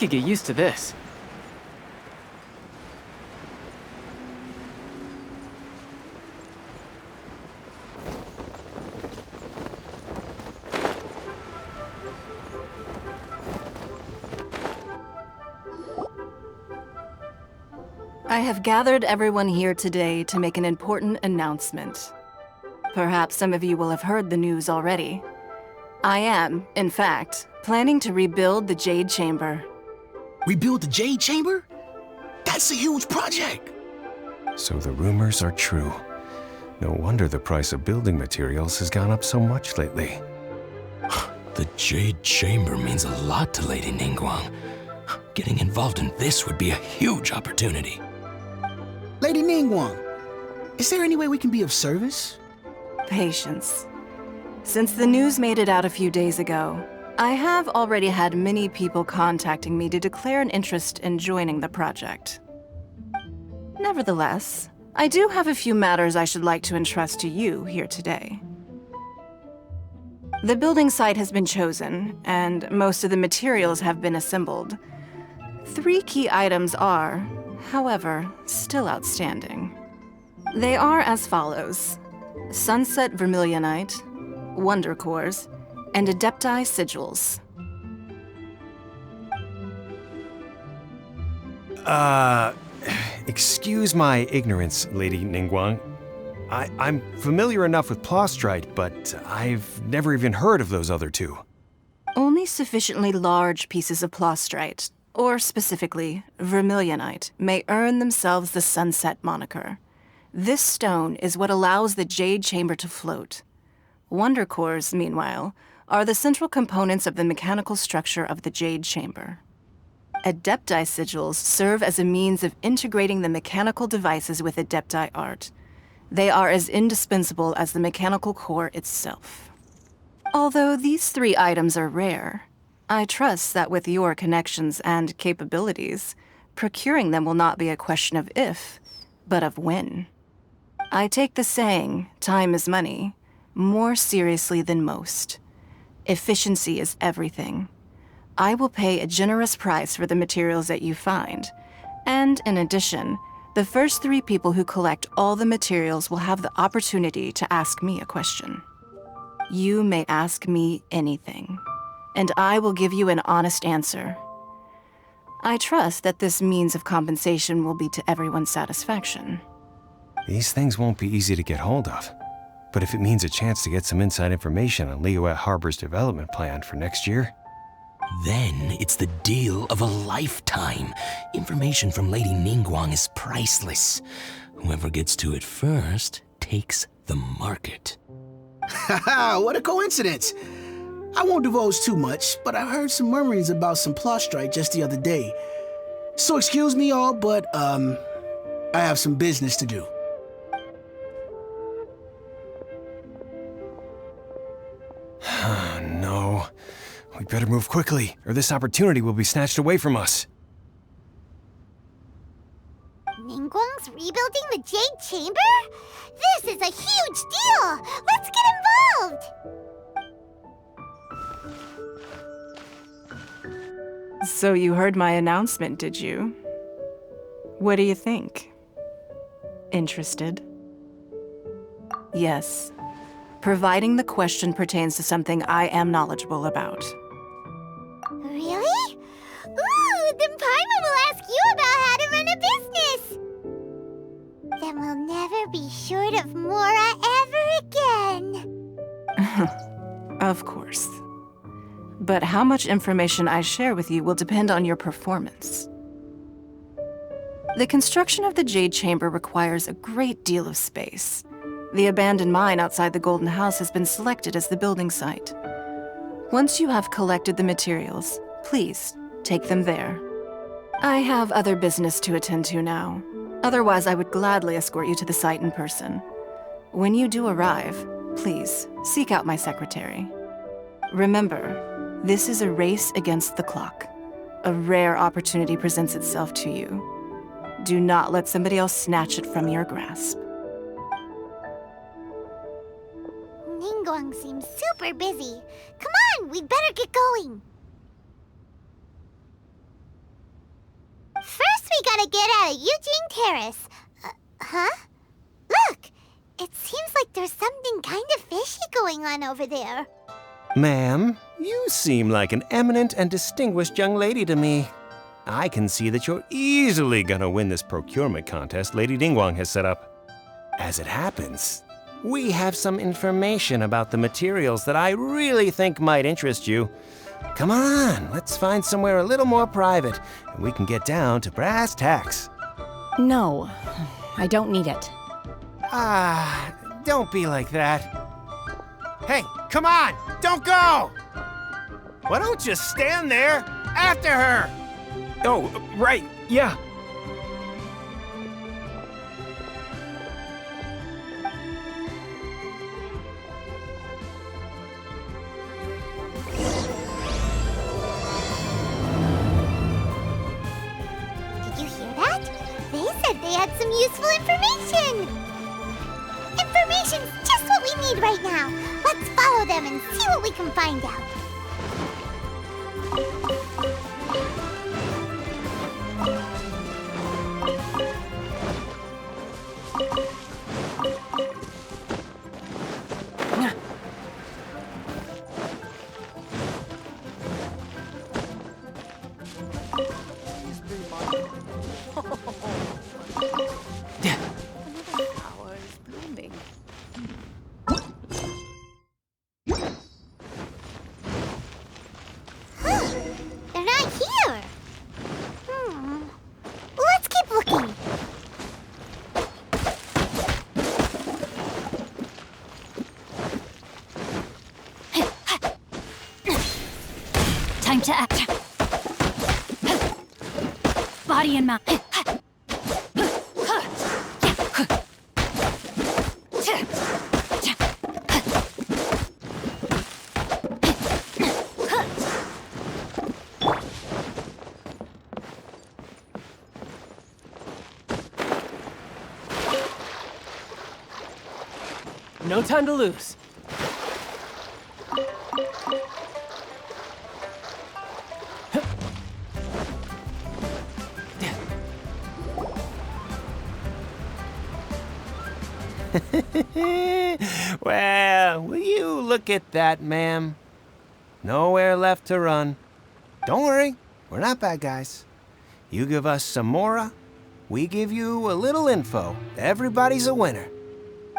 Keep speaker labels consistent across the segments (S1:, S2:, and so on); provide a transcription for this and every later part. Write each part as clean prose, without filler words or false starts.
S1: could get used to this.
S2: I have gathered everyone here today to make an important announcement. Perhaps some of you will have heard the news already. I am, in fact, planning to rebuild the Jade Chamber.
S3: Rebuild the Jade Chamber? That's a huge project!
S4: So the rumors are true. No wonder the price of building materials has gone up so much lately.
S3: The Jade Chamber means a lot to Lady Ningguang. Getting involved in this would be a huge opportunity.
S5: Lady Ningguang, is there any way we can be of service?
S2: Patience. Since the news made it out a few days ago, I have already had many people contacting me to declare an interest in joining the project. Nevertheless, I do have a few matters I should like to entrust to you here today. The building site has been chosen, and most of the materials have been assembled. 3 key items are, however, still outstanding. They are as follows: Sunset vermilionite, wonder cores, and adepti sigils.
S4: Excuse my ignorance, Lady Ningguang. I'm familiar enough with plastrite, but I've never even heard of those other 2.
S2: Only sufficiently large pieces of plastrite, or specifically vermilionite, may earn themselves the Sunset moniker. This stone is what allows the Jade Chamber to float. Wonder cores, meanwhile, are the central components of the mechanical structure of the Jade Chamber. Adepti sigils serve as a means of integrating the mechanical devices with adepti art. They are as indispensable as the mechanical core itself. Although these 3 items are rare, I trust that with your connections and capabilities, procuring them will not be a question of if, but of when. I take the saying, time is money, more seriously than most. Efficiency is everything. I will pay a generous price for the materials that you find, and in addition, the first 3 people who collect all the materials will have the opportunity to ask me a question. You may ask me anything, and I will give you an honest answer. I trust that this means of compensation will be to everyone's satisfaction.
S4: These things won't be easy to get hold of. But if it means a chance to get some inside information on Liyue Harbor's development plan for next year...
S3: Then it's the deal of a lifetime. Information from Lady Ningguang is priceless. Whoever gets to it first takes the market.
S5: Haha, what a coincidence! I won't divulge too much, but I heard some murmurings about some plastrite just the other day. So excuse me all, but, I have some business to do.
S4: No. We better move quickly, or this opportunity will be snatched away from us.
S6: Ningguang's rebuilding the Jade Chamber? This is a huge deal! Let's get involved!
S2: So you heard my announcement, did you? What do you think? Interested? Yes. Providing the question pertains to something I am knowledgeable about.
S6: Really? Ooh, then Paimon will ask you about how to run a business! Then we'll never be short of Mora ever again.
S2: Of course. But how much information I share with you will depend on your performance. The construction of the Jade Chamber requires a great deal of space. The abandoned mine outside the Golden House has been selected as the building site. Once you have collected the materials, please take them there. I have other business to attend to now. Otherwise, I would gladly escort you to the site in person. When you do arrive, please seek out my secretary. Remember, this is a race against the clock. A rare opportunity presents itself to you. Do not let somebody else snatch it from your grasp.
S6: Ningguang seems super busy. Come on, we'd better get going. we gotta get out of Eugene Terrace. Huh? Look! It seems like there's something kind of fishy going on over there.
S4: Ma'am, you seem like an eminent and distinguished young lady to me. I can see that you're easily gonna win this procurement contest Lady Ningguang has set up. As it happens, we have some information about the materials that I really think might interest you. Come on, let's find somewhere a little more private, and we can get down to brass tacks.
S1: No, I don't need it.
S4: Don't be like that. Hey, come on, don't go! Why don't you stand there after her?
S7: Oh, right, yeah.
S6: Did you hear that? They said they had some useful information. Information's just what we need right now. Let's follow them and see what we can find out. They're not here. Let's keep looking.
S1: Time to act. Body and mind.
S8: No time to lose.
S4: Well, will you look at that, ma'am? Nowhere left to run. Don't worry, we're not bad guys. You give us some mora, we give you a little info. Everybody's a winner.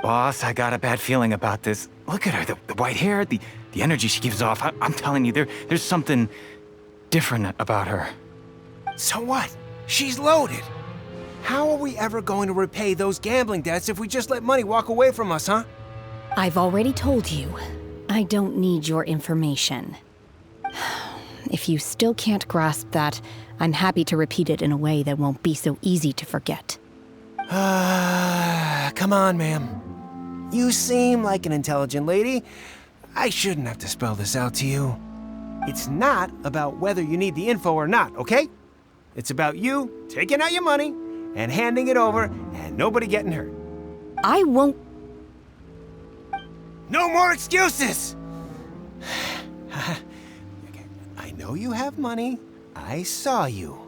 S7: Boss, I got a bad feeling about this. Look at her, the white hair, the energy she gives off. I'm telling you, there's something different about her.
S4: So what? She's loaded. How are we ever going to repay those gambling debts if we just let money walk away from us, huh?
S1: I've already told you, I don't need your information. If you still can't grasp that, I'm happy to repeat it in a way that won't be so easy to forget.
S4: Come on, ma'am. You seem like an intelligent lady. I shouldn't have to spell this out to you. It's not about whether you need the info or not, okay? It's about you taking out your money and handing it over and nobody getting hurt.
S1: I won't.
S4: No more excuses! I know you have money. I saw you.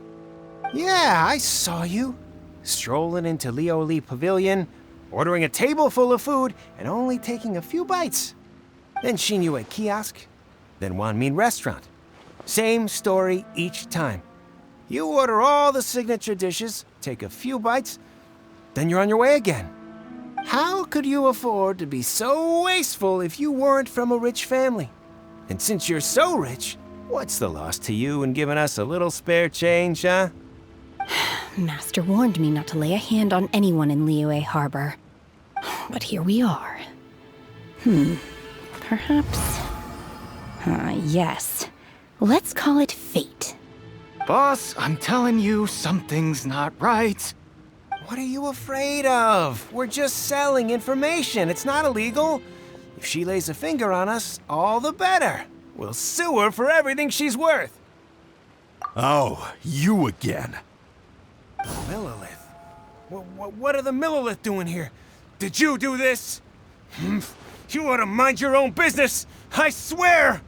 S4: Yeah, I saw you. Strolling into Liyue Pavilion, ordering a table full of food, and only taking a few bites. Then Shenhe kiosk, then Wanmin restaurant. Same story each time. You order all the signature dishes, take a few bites, then you're on your way again. How could you afford to be so wasteful if you weren't from a rich family? And since you're so rich, what's the loss to you in giving us a little spare change, huh?
S1: Master warned me not to lay a hand on anyone in Liyue Harbor. But here we are. Perhaps... yes. Let's call it fate.
S7: Boss, I'm telling you, something's not right.
S4: What are you afraid of? We're just selling information. It's not illegal. If she lays a finger on us, all the better. We'll sue her for everything she's worth.
S9: Oh, you again.
S4: Millilith? What are the Millilith doing here? Did you do this? You ought to mind your own business, I swear!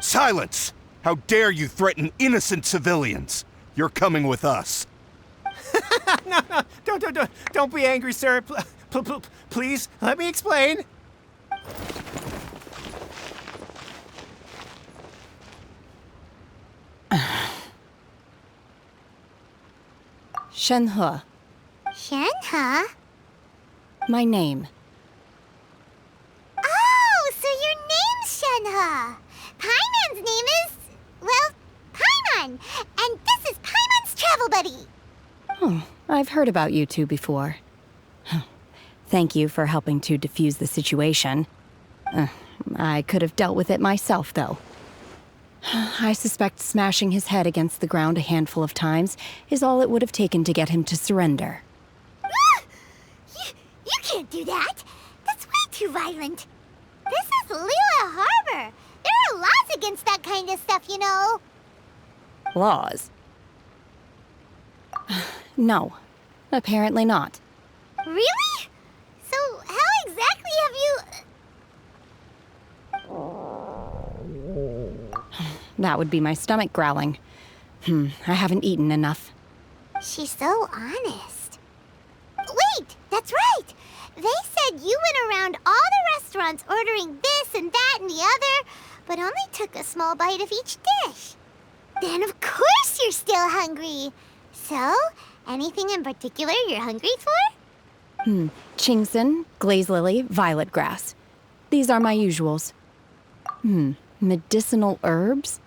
S9: Silence! How dare you threaten innocent civilians? You're coming with us.
S4: No, don't be angry, sir. Please, let me explain.
S1: Shenhe,
S6: Shenhe?
S1: my name.
S6: Oh, so your name's Shenhe. Paimon's name is, well, Paimon. And this is Paimon's travel buddy.
S1: Oh, I've heard about you two before. Thank you for helping to defuse the situation. I could have dealt with it myself, though. I suspect smashing his head against the ground a handful of times is all it would have taken to get him to surrender.
S6: You can't do that. That's way too violent. This is Liyue Harbor. There are laws against that kind of stuff, you know.
S1: Laws? No, apparently not.
S6: Really? So how exactly have you...
S1: That would be my stomach growling. I haven't eaten enough.
S6: She's so honest. Wait, that's right. They said you went around all the restaurants ordering this and that and the other, but only took a small bite of each dish. Then of course you're still hungry. So, anything in particular you're hungry for?
S1: Chingson, glaze lily, violet grass. These are my usuals. Medicinal herbs?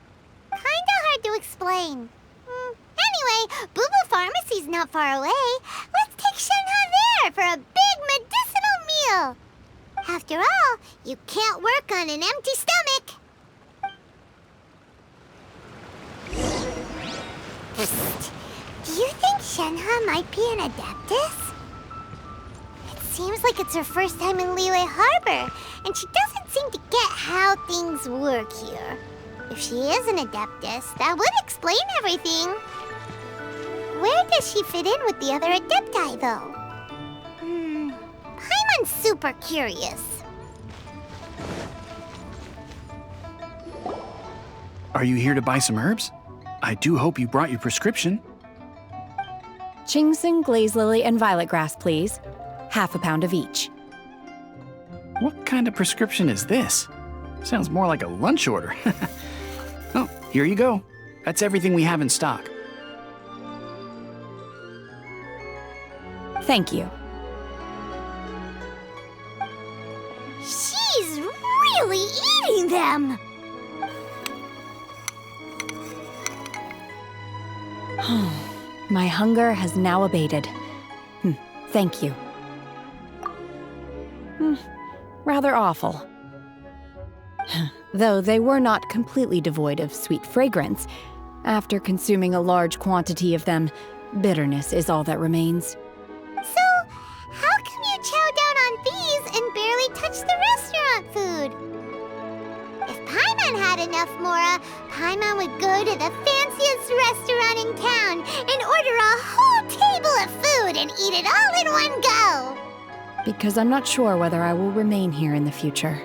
S6: Kinda hard to explain. Anyway, Boo Boo Pharmacy's not far away. Let's take Shenhe there for a big medicinal meal. After all, you can't work on an empty stomach. Psst. Do you think Shenhe might be an adeptus? It seems like it's her first time in Liyue Harbor, and she doesn't seem to get how things work here. If she is an adeptus, that would explain everything. Where does she fit in with the other adepti, though? Paimon's super curious.
S8: Are you here to buy some herbs? I do hope you brought your prescription.
S1: Chingson, glaze lily, and violet grass, please. Half a pound of each.
S8: What kind of prescription is this? Sounds more like a lunch order. Oh, here you go. That's everything we have in stock.
S1: Thank you.
S6: She's really eating them!
S1: My hunger has now abated. Thank you. Rather awful. Though they were not completely devoid of sweet fragrance, after consuming a large quantity of them, bitterness is all that remains.
S6: So, how come you chow down on these and barely touch the restaurant food? If Paimon had enough Mora, Paimon would go to the fanciest restaurant in town and order a whole table of food and eat it all in one go.
S1: Because I'm not sure whether I will remain here in the future.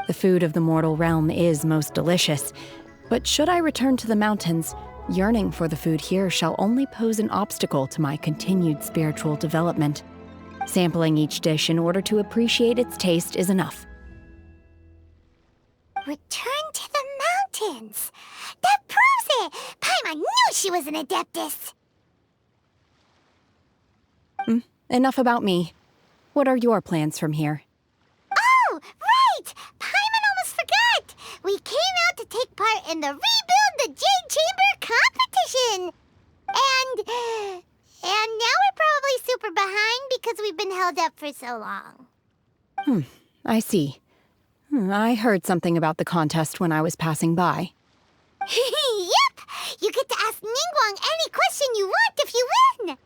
S1: The food of the mortal realm is most delicious, but should I return to the mountains, yearning for the food here shall only pose an obstacle to my continued spiritual development. Sampling each dish in order to appreciate its taste is enough.
S6: Return to the mountains! That proves it! Paimon knew she was an adeptus!
S1: Enough about me. What are your plans from here?
S6: Oh, right! Paimon almost forgot! We came out to take part in the Rebuild the Jade Chamber competition! And now we're probably super behind because we've been held up for so long.
S1: I see. I heard something about the contest when I was passing by.
S6: Yep! You get to ask Ningguang any question you want if you win!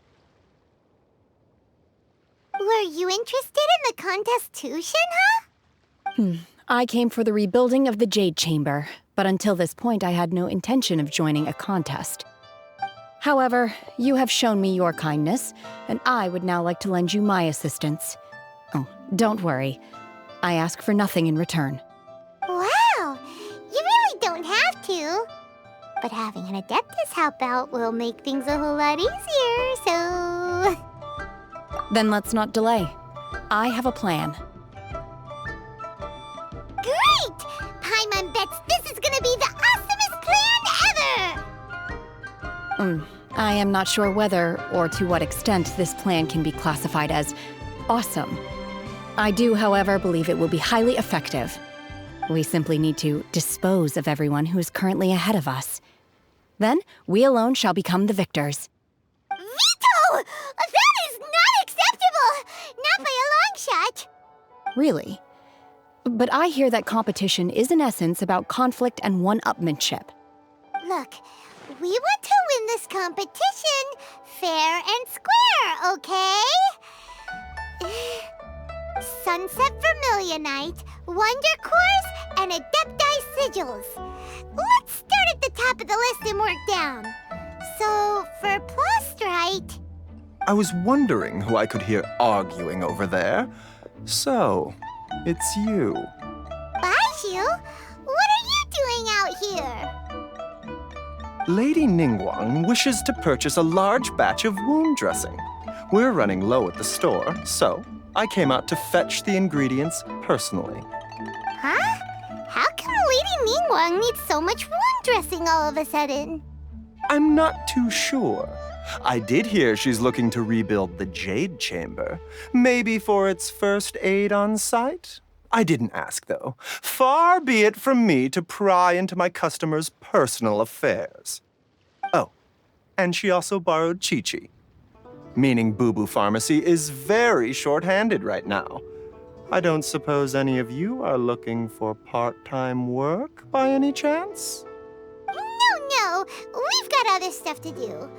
S6: Were you interested in the contest too, Shenhe?
S1: I came for the rebuilding of the Jade Chamber, but until this point I had no intention of joining a contest. However, you have shown me your kindness, and I would now like to lend you my assistance. Oh, don't worry. I ask for nothing in return.
S6: Wow! You really don't have to. But having an Adeptus help out will make things a whole lot easier, so...
S1: Then let's not delay. I have a plan.
S6: Great! Paimon bets this is gonna be the awesomest plan ever!
S1: I am not sure whether or to what extent this plan can be classified as awesome. I do, however, believe it will be highly effective. We simply need to dispose of everyone who is currently ahead of us. Then, we alone shall become the victors.
S6: Veto! That is not acceptable! Not by a long shot!
S1: Really? But I hear that competition is in essence about conflict and one-upmanship.
S6: Look, we want to win this competition fair and square, okay? Sunset vermilionite, wonder cores, and adepti sigils. Let's start at the top of the list and work down. So, for plastrite...
S10: I was wondering who I could hear arguing over there. So, it's you.
S6: Baiju? What are you doing out here?
S10: Lady Ningguang wishes to purchase a large batch of wound dressing. We're running low at the store, so I came out to fetch the ingredients personally.
S6: Huh? How come Lady Ningguang needs so much wound dressing all of a sudden?
S10: I'm not too sure. I did hear she's looking to rebuild the Jade Chamber. Maybe for its first aid on site? I didn't ask, though. Far be it from me to pry into my customers' personal affairs. Oh, and she also borrowed Chi-Chi. Meaning Boo Boo Pharmacy is very short-handed right now. I don't suppose any of you are looking for part-time work by any chance?
S6: No, we've got other stuff to do.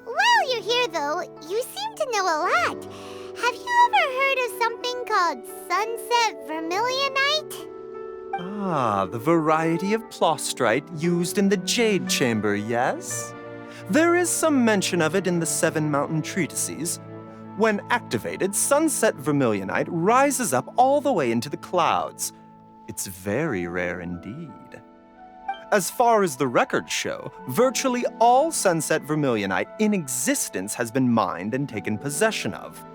S6: While you're here though, you seem to know a lot. Have you ever heard of something called Sunset vermilionite?
S10: Ah, the variety of plastrite used in the Jade Chamber, yes? There is some mention of it in the Seven Mountain Treatises. When activated, Sunset vermilionite rises up all the way into the clouds. It's very rare indeed. As far as the records show, virtually all Sunset vermilionite in existence has been mined and taken possession of.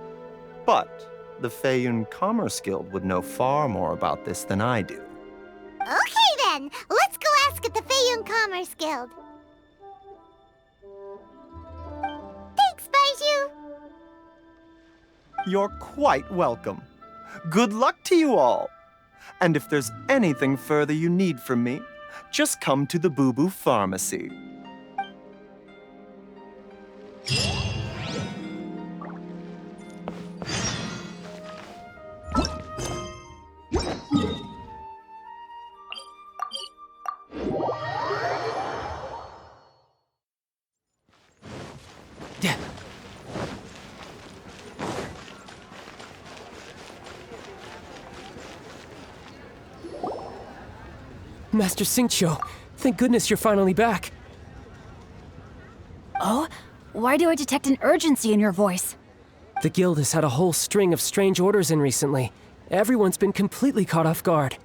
S10: But the Feiyun Commerce Guild would know far more about this than I do.
S6: Okay then, let's go ask at the Feiyun Commerce Guild. Thanks, Baiju.
S10: You're quite welcome. Good luck to you all. And if there's anything further you need from me, just come to the Boo Boo Pharmacy.
S11: Master Xingqiu, thank goodness you're finally back.
S1: Oh? Why do I detect an urgency in your voice?
S11: The guild has had a whole string of strange orders in recently. Everyone's been completely caught off guard.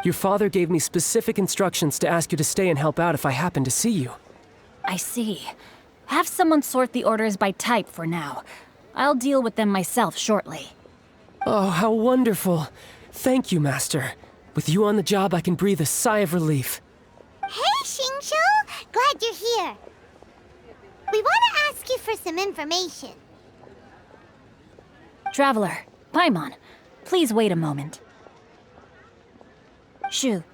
S11: Your father gave me specific instructions to ask you to stay and help out if I happen to see you.
S1: I see. Have someone sort the orders by type for now. I'll deal with them myself shortly.
S11: Oh, how wonderful. Thank you, Master. With you on the job, I can breathe a sigh of relief.
S6: Hey, Xingqiu! Glad you're here. We want to ask you for some information.
S1: Traveler, Paimon, please wait a moment. Shu,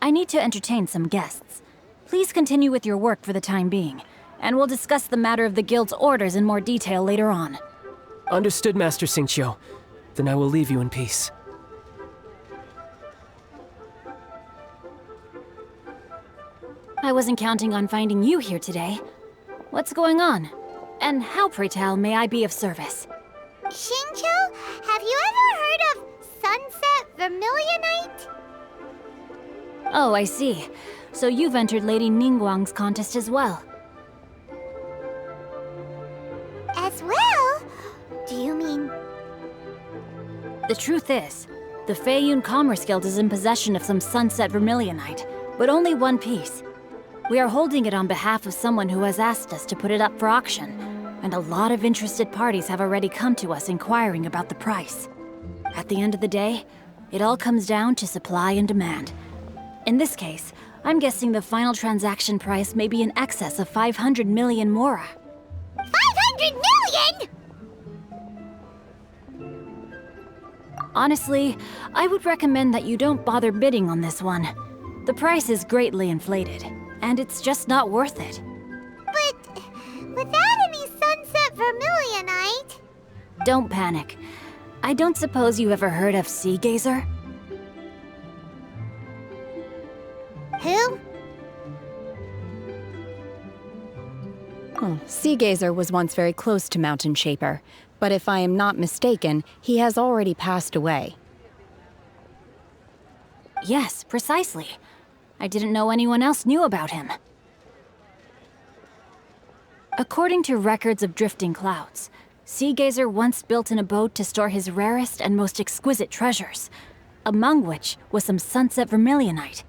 S1: I need to entertain some guests. Please continue with your work for the time being, and we'll discuss the matter of the guild's orders in more detail later on.
S11: Understood, Master Xingqiu. Then I will leave you in peace.
S1: I wasn't counting on finding you here today. What's going on? And how, pray tell, may I be of service?
S6: Xingqiu, have you ever heard of Sunset vermilionite?
S1: Oh, I see. So you've entered Lady Ningguang's contest as well.
S6: As well? Do you mean...
S1: The truth is, the Feiyun Commerce Guild is in possession of some Sunset vermilionite,
S12: but only one piece. We are holding it on behalf of someone who has asked us to put it up for auction, and a lot of interested parties have already come to us inquiring about the price. At the end of the day, it all comes down to supply and demand. In this case, I'm guessing the final transaction price may be in excess of 500 million mora.
S6: 500 million?!
S12: Honestly, I would recommend that you don't bother bidding on this one. The price is greatly inflated, and it's just not worth it.
S6: But without any sunset vermilionite...
S12: Don't panic. I don't suppose you ever heard of Seagaze?
S6: Who?
S1: Seagaze was once very close to Mountain Shaper, but if I am not mistaken, he has already passed away.
S12: Yes, precisely. I didn't know anyone else knew about him. According to records of drifting clouds, Seagaze once built an abode to store his rarest and most exquisite treasures, among which was some sunset vermilionite.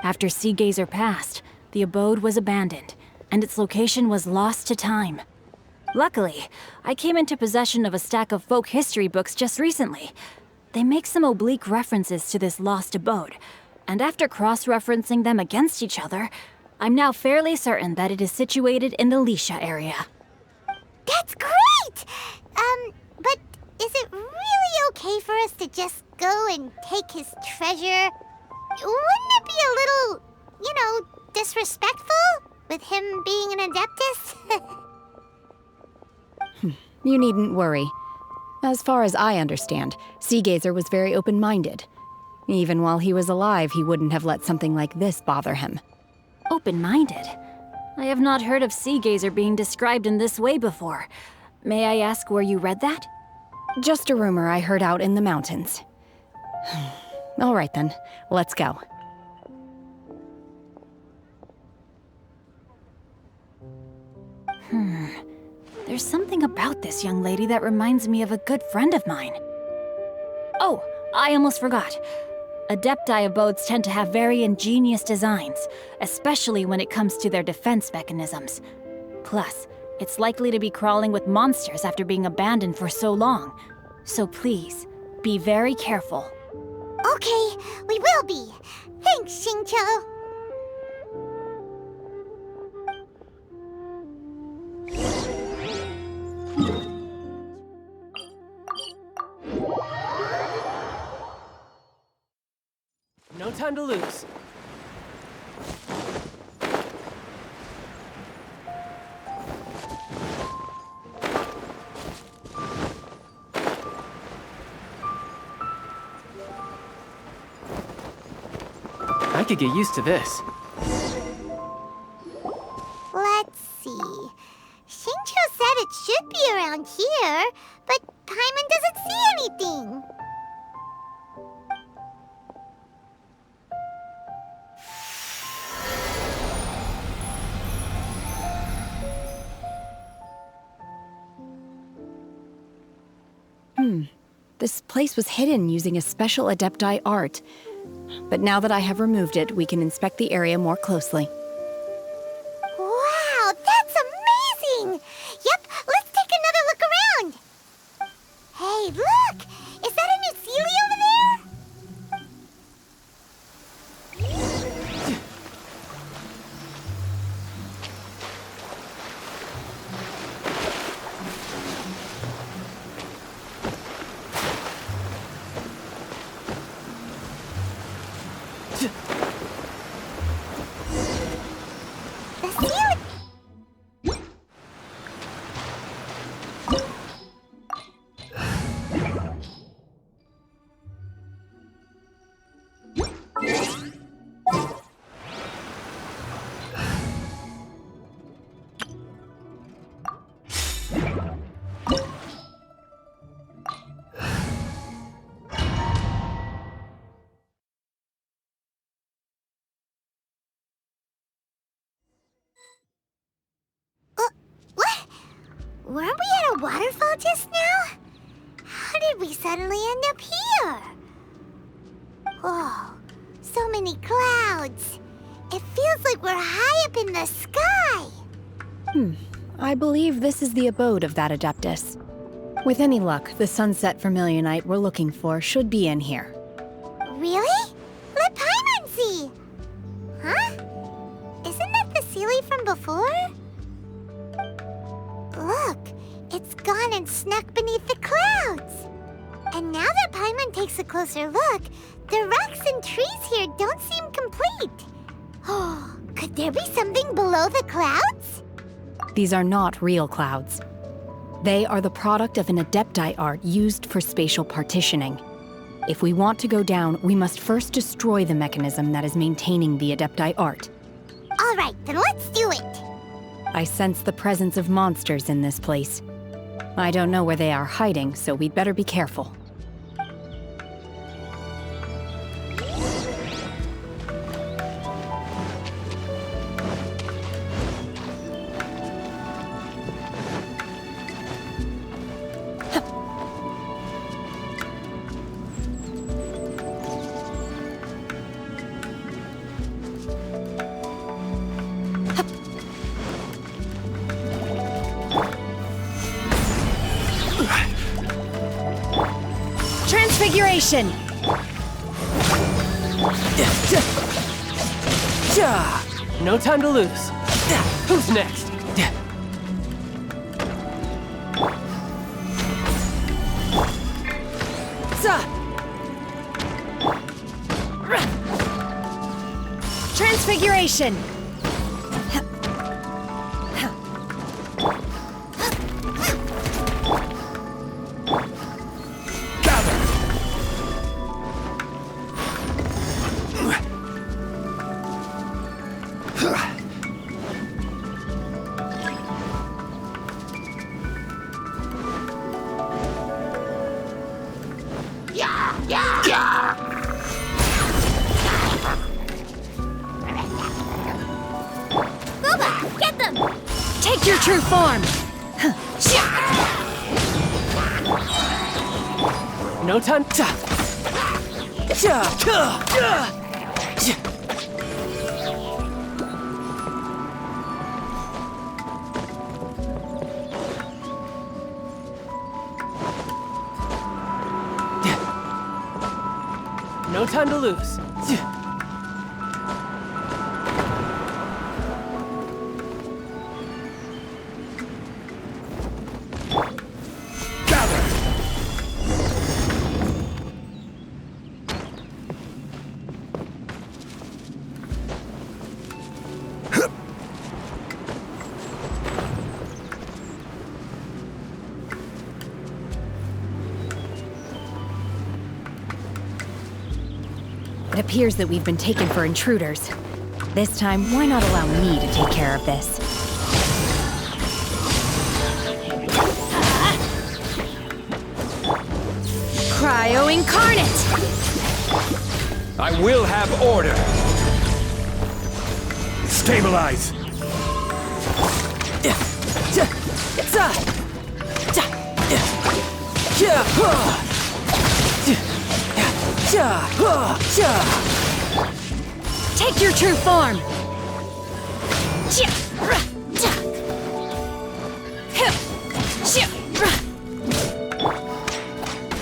S12: After Seagaze passed, the abode was abandoned, and its location was lost to time. Luckily, I came into possession of a stack of folk history books just recently. They make some oblique references to this lost abode, and after cross-referencing them against each other, I'm now fairly certain that it is situated in the Liyue area.
S6: That's great! But is it really okay for us to just go and take his treasure? Wouldn't it be a little, disrespectful? With him being an adeptus?
S1: You needn't worry. As far as I understand, Seagaze was very open-minded. Even while he was alive, he wouldn't have let something like this bother him.
S12: Open-minded? I have not heard of Seagaze being described in this way before. May I ask where you read that?
S1: Just a rumor I heard out in the mountains. All right then, let's go.
S12: There's something about this young lady that reminds me of a good friend of mine. Oh, I almost forgot. Adepti abodes tend to have very ingenious designs, especially when it comes to their defense mechanisms. Plus, it's likely to be crawling with monsters after being abandoned for so long. So please, be very careful.
S6: Okay, we will be. Thanks, Xingqiu.
S11: No time to lose. I could get used to this.
S6: Let's see. Xingqiu said it should be around here, but Paimon doesn't see anything.
S1: This place was hidden using a special Adepti art. But now that I have removed it, we can inspect the area more closely.
S6: Wow, that's amazing! Yep, let's take another look around. Hey, look! Is that a new Sealy over there? Weren't we at a waterfall just now? How did we suddenly end up here? Oh, so many clouds. It feels like we're high up in the sky.
S1: I believe this is the abode of that Adeptus. With any luck, the sunset vermilionite we're looking for should be in here.
S6: Really? Let Paimon see! Huh? Isn't that the Sealy from before? Look, it's gone and snuck beneath the clouds. And now that Paimon takes a closer look, the rocks and trees here don't seem complete. Oh, could there be something below the clouds?
S1: These are not real clouds. They are the product of an adepti art used for spatial partitioning. If we want to go down, we must first destroy the mechanism that is maintaining the adepti art.
S6: All right, then let's do it.
S1: I sense the presence of monsters in this place. I don't know where they are hiding, so we'd better be careful. Transfiguration!
S11: No time to lose. Who's next?
S1: Transfiguration!
S12: Boba, get them!
S1: Take your true form!
S11: No time. No time to lose.
S1: It appears that we've been taken for intruders. This time, why not allow me to take care of this? Cryo Incarnate!
S9: I will have order. Stabilize.
S1: Take your true form!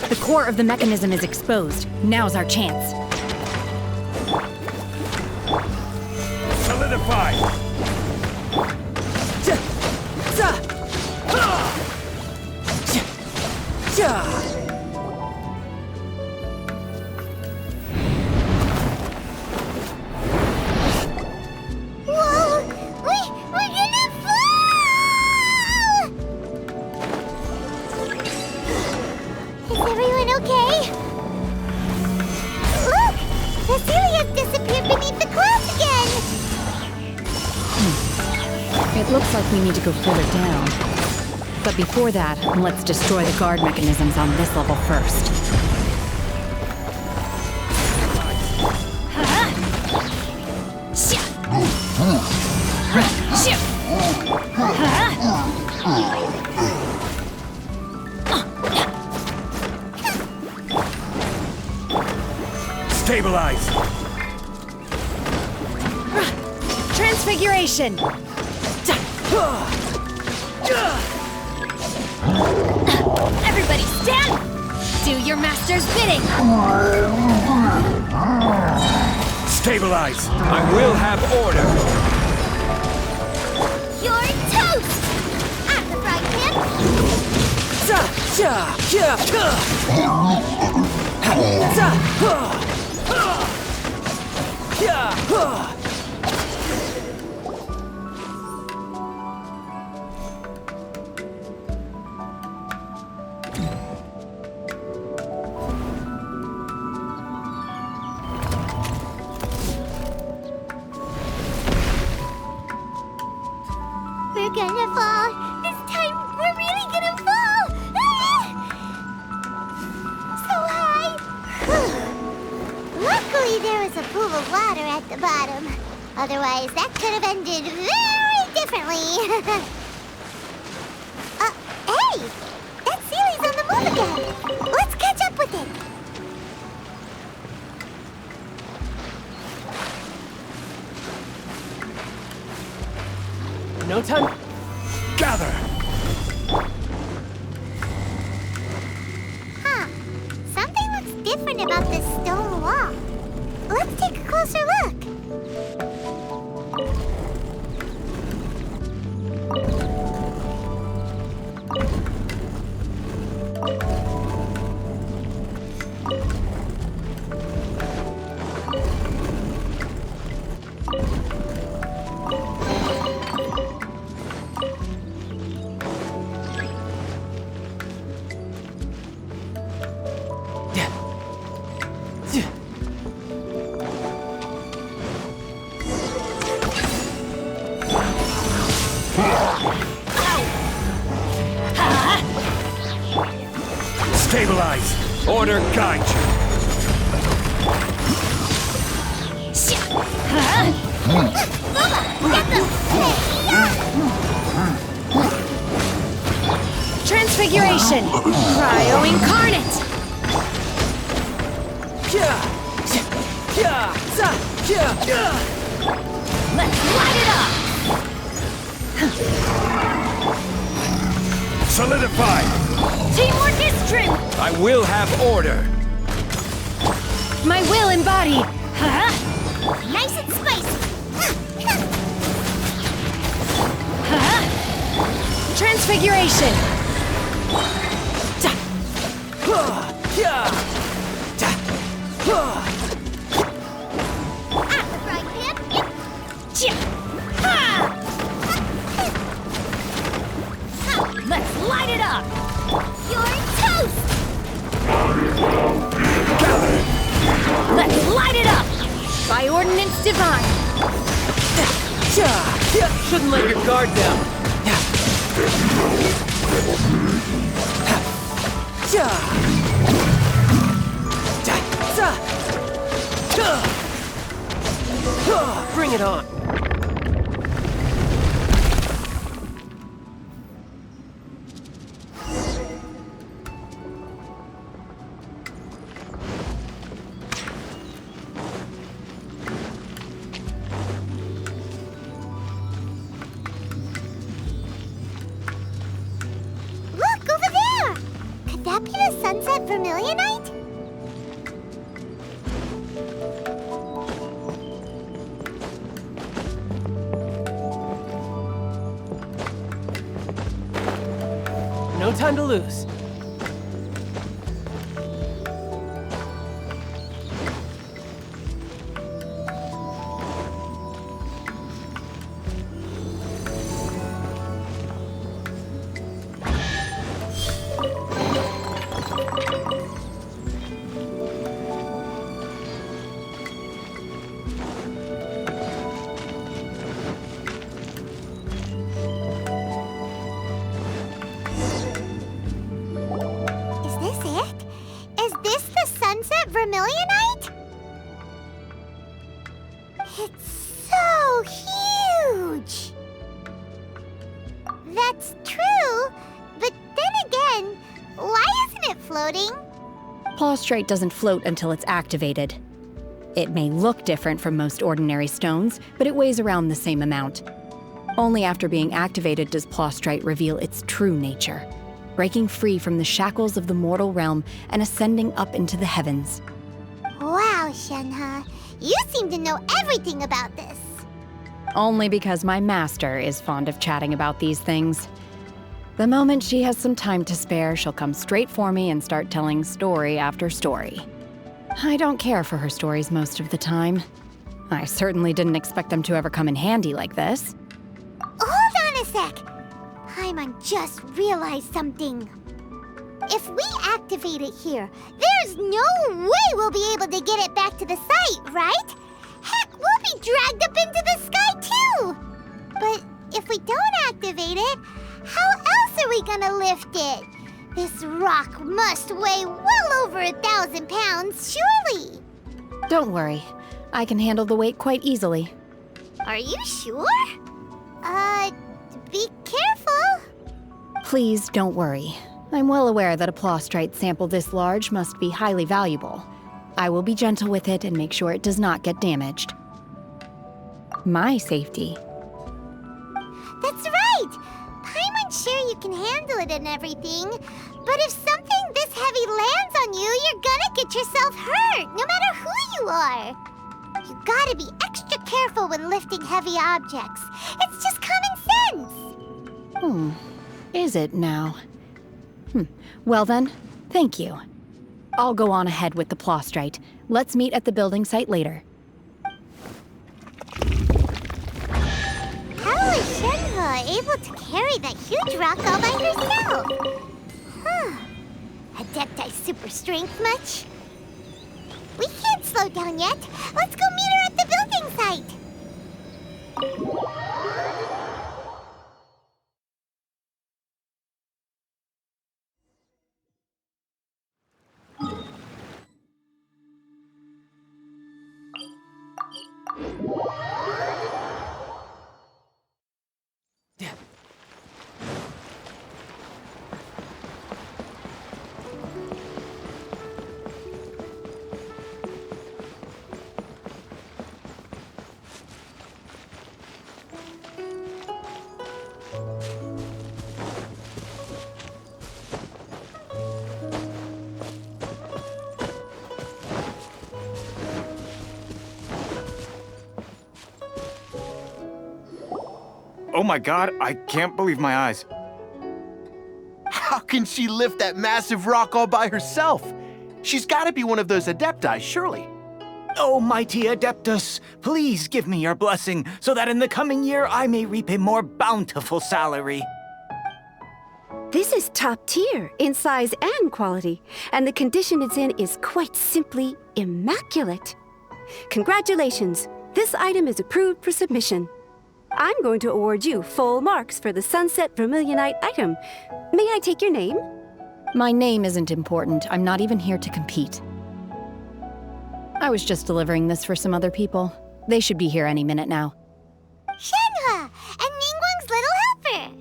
S1: The core of the mechanism is exposed. Now's our chance.
S9: Solidify.
S6: Whoa! We're gonna fall! Is everyone okay? Look! The Celia's disappeared beneath the clouds again!
S1: It looks like we need to go further down. But before that, let's destroy the guard mechanisms on this level first.
S9: Stabilize.
S1: Transfiguration!
S12: Everybody stand! Do your master's bidding!
S9: Stabilize! I will have order!
S6: You're toast! I'm the fried pan. We're gonna fall. This time, we're really gonna fall. Ah! So high. Luckily, there was a pool of water at the bottom. Otherwise, that could have ended very differently. Hey! That Seely's on the move again. Let's catch up with it.
S11: No time.
S9: Gather!
S6: Huh. Something looks different about this stone wall. Let's take a closer look.
S9: Stabilize! Order guide you!
S1: Transfiguration! Cryo Incarnate!
S12: Let's light it up!
S9: Solidify!
S12: Teamwork is strength!
S9: I will have order!
S1: My will embodied!
S6: Nice and spicy.
S1: Transfiguration!
S6: I'm the fried pan.
S12: Let's light it up!
S6: You're toast!
S12: Let's light it up!
S1: By ordinance divine!
S11: Shouldn't let your guard down. Bring it on.
S6: Look, over there! Could that be the Sunset Vermilionite?
S11: No time to lose.
S6: Is this it? Is this the Sunset Vermilionite? It's so huge! That's true, but then again, why isn't it floating?
S1: Plaustrite doesn't float until it's activated. It may look different from most ordinary stones, but it weighs around the same amount. Only after being activated does plostrite reveal its true nature, breaking free from the shackles of the mortal realm and ascending up into the heavens.
S6: Wow, Shenhe. You seem to know everything about this.
S1: Only because my master is fond of chatting about these things. The moment she has some time to spare, she'll come straight for me and start telling story after story. I don't care for her stories most of the time. I certainly didn't expect them to ever come in handy like this.
S6: Hold on a sec. Paimon just realized something. If we activate it here, there's no way we'll be able to get it back to the site, right? Heck, we'll be dragged up into the sky too! But if we don't activate it, how else are we gonna lift it? This rock must weigh well over 1,000 pounds, surely!
S1: Don't worry. I can handle the weight quite easily.
S6: Are you sure? Be careful!
S1: Please don't worry. I'm well aware that a plostrite sample this large must be highly valuable. I will be gentle with it and make sure it does not get damaged. My safety.
S6: That's right! Paimon's sure you can handle it and everything, but if something this heavy lands on you, you're gonna get yourself hurt, no matter who you are. You gotta be extra careful when lifting heavy objects. It's just common sense!
S1: Is it now? Well then, thank you. I'll go on ahead with the plostrite. Let's meet at the building site later.
S6: How is Shenhe able to carry that huge rock all by herself? Adepti super strength much? We can't slow down yet. Let's go meet her at the building site.
S7: Oh my god, I can't believe my eyes.
S10: How can she lift that massive rock all by herself? She's gotta be one of those adepti, surely.
S7: Oh, mighty Adeptus, please give me your blessing so that in the coming year I may reap a more bountiful salary.
S13: This is top tier in size and quality, and the condition it's in is quite simply immaculate. Congratulations, this item is approved for submission. I'm going to award you full marks for the Sunset vermilionite item. May I take your name?
S1: My name isn't important. I'm not even here to compete. I was just delivering this for some other people. They should be here any minute now.
S6: Shenhe! And Ningguang's little helper!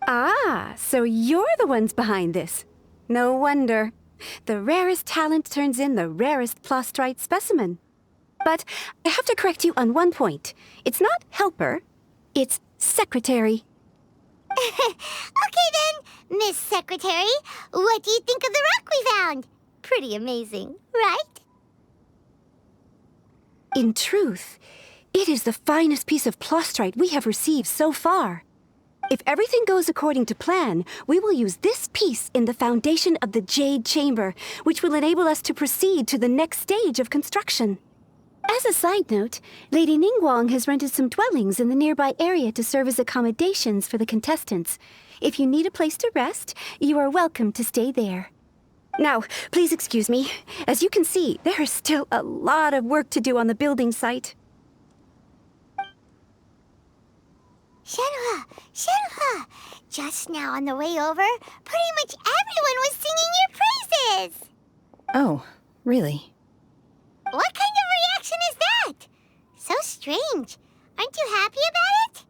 S13: Ah, so you're the ones behind this. No wonder. The rarest talent turns in the rarest plostrite specimen. But I have to correct you on one point. It's not helper, it's secretary.
S6: Okay then, Miss Secretary, what do you think of the rock we found? Pretty amazing, right?
S13: In truth, it is the finest piece of plostrite we have received so far. If everything goes according to plan, we will use this piece in the foundation of the Jade Chamber, which will enable us to proceed to the next stage of construction. As a side note, Lady Ningguang has rented some dwellings in the nearby area to serve as accommodations for the contestants. If you need a place to rest, you are welcome to stay there. Now, please excuse me. As you can see, there is still a lot of work to do on the building site.
S6: Shenhe! Shenhe! Just now on the way over, pretty much everyone was singing your praises!
S1: Oh, really?
S6: What kind of reaction is that? So strange. Aren't you happy about it?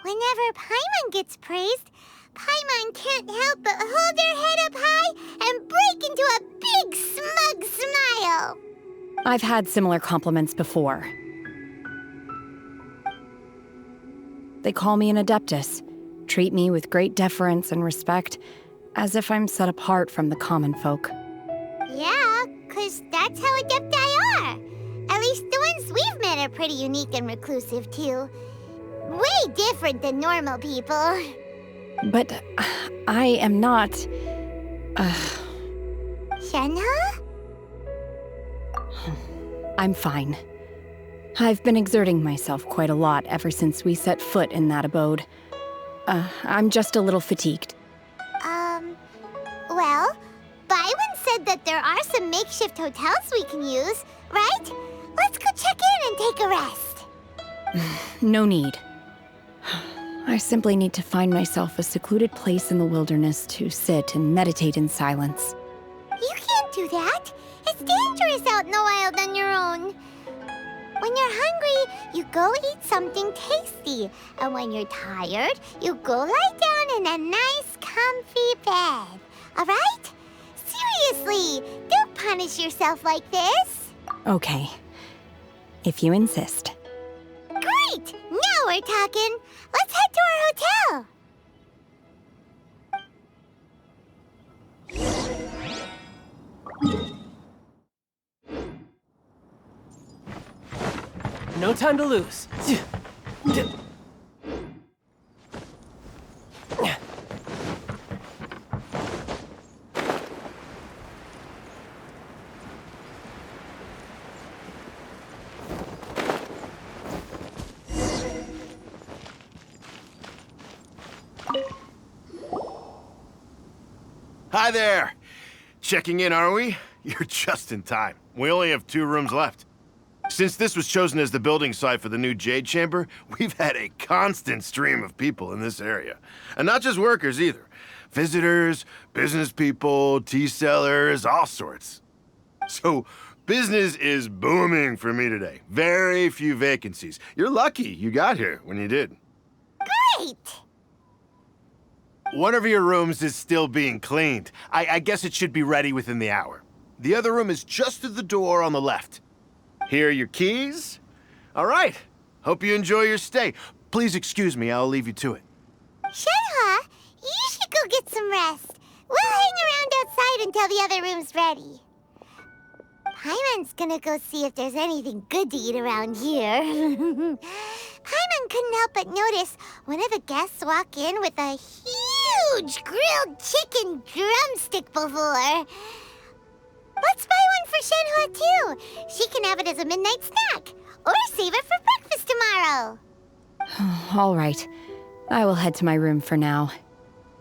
S6: Whenever whenever Paimon gets praised, Paimon can't help but hold her head up high and break into a big, smug smile.
S1: I've had similar compliments before. They call me an adeptus, treat me with great deference and respect, as if I'm set apart from the common folk.
S6: Yeah, 'cause that's how adepti are. At least the ones we've met are pretty unique and reclusive, too. Way different than normal people.
S1: But I am not...
S6: Shenhe?
S1: I'm fine. I've been exerting myself quite a lot ever since we set foot in that abode. I'm just a little fatigued.
S6: Well, Bygones said that there are some makeshift hotels we can use, right? Let's go check in and take a rest.
S1: No need. I simply need to find myself a secluded place in the wilderness to sit and meditate in silence.
S6: You can't do that. It's dangerous out in the wild on your own. When you're hungry, you go eat something tasty. And when you're tired, you go lie down in a nice, comfy bed. All right? Seriously, don't punish yourself like this.
S1: Okay. If you insist.
S6: Great! Now we're talking. Let's head to our hotel.
S11: No time to lose.
S14: Hi there! Checking in, are we? You're just in time. We only have 2 rooms left. Since this was chosen as the building site for the new Jade Chamber, we've had a constant stream of people in this area. And not just workers either. Visitors, business people, tea sellers, all sorts. So, business is booming for me today. Very few vacancies. You're lucky you got here when you did.
S6: Great!
S14: One of your rooms is still being cleaned. I guess it should be ready within the hour. The other room is just through the door on the left. Here are your keys. All right. Hope you enjoy your stay. Please excuse me, I'll leave you to it.
S6: Shenhe, you should go get some rest. We'll hang around outside until the other room's ready. Paimon's gonna go see if there's anything good to eat around here. Paimon couldn't help but notice one of the guests walk in with a huge grilled chicken drumstick before. Let's buy one for Shenhe, too. She can have it as a midnight snack. Or save it for breakfast tomorrow.
S1: All right. I will head to my room for now.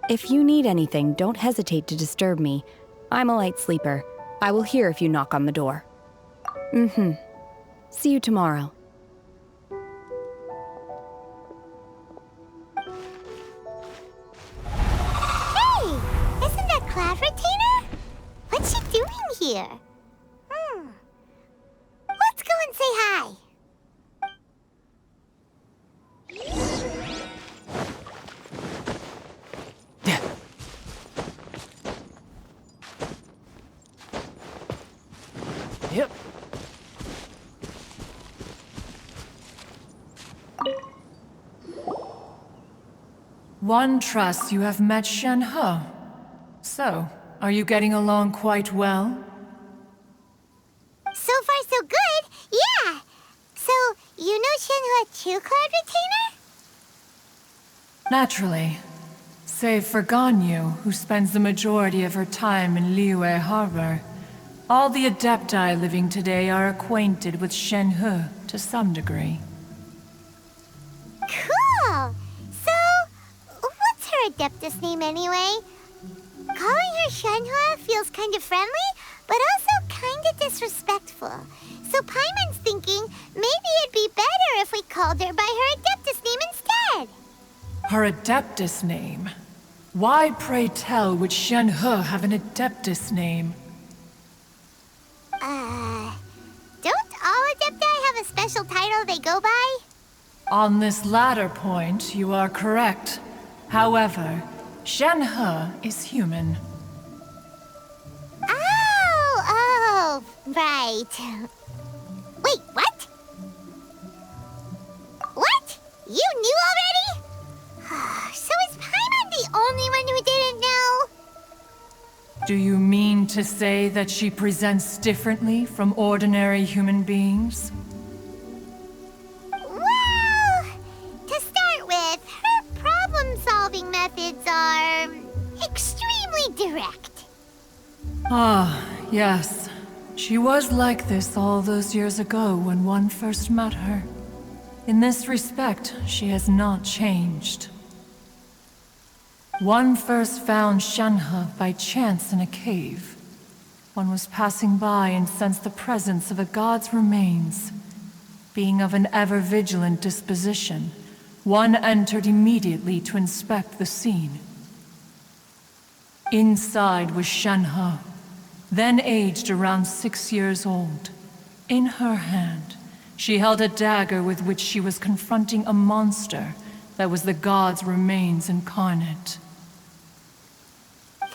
S1: If you need anything, don't hesitate to disturb me. I'm a light sleeper. I will hear if you knock on the door. See you tomorrow.
S6: Hey! Isn't that Cloud Retainer? What's she doing here? Let's go and say hi.
S11: Yep.
S15: One trusts you have met Shenhe. So, are you getting along quite well?
S6: So far, so good. Yeah. So, you know Shenhe too, Cloud Retainer?
S15: Naturally. Save for Ganyu, who spends the majority of her time in Liyue Harbor. All the Adepti living today are acquainted with Shenhe to some degree.
S6: Cool! So, what's her Adeptus name anyway? Calling her Shenhe feels kind of friendly, but also kind of disrespectful. So Paimon's thinking maybe it'd be better if we called her by her Adeptus name instead.
S15: Her Adeptus name? Why, pray tell, would Shenhe have an Adeptus name?
S6: Don't all Adepti have a special title they go by?
S15: On this latter point, you are correct. However, Shenhe is human.
S6: Oh, right. Wait, what? What? You knew already? So is Paimon the only one who didn't know?
S15: Do you mean to say that she presents differently from ordinary human beings?
S6: Well, to start with, her problem-solving methods are extremely direct.
S15: Ah, yes. She was like this all those years ago when one first met her. In this respect, she has not changed. One first found Shenhe by chance in a cave. One was passing by and sensed the presence of a god's remains. Being of an ever-vigilant disposition, one entered immediately to inspect the scene. Inside was Shenhe, then aged around 6 years old. In her hand, she held a dagger with which she was confronting a monster that was the god's remains incarnate.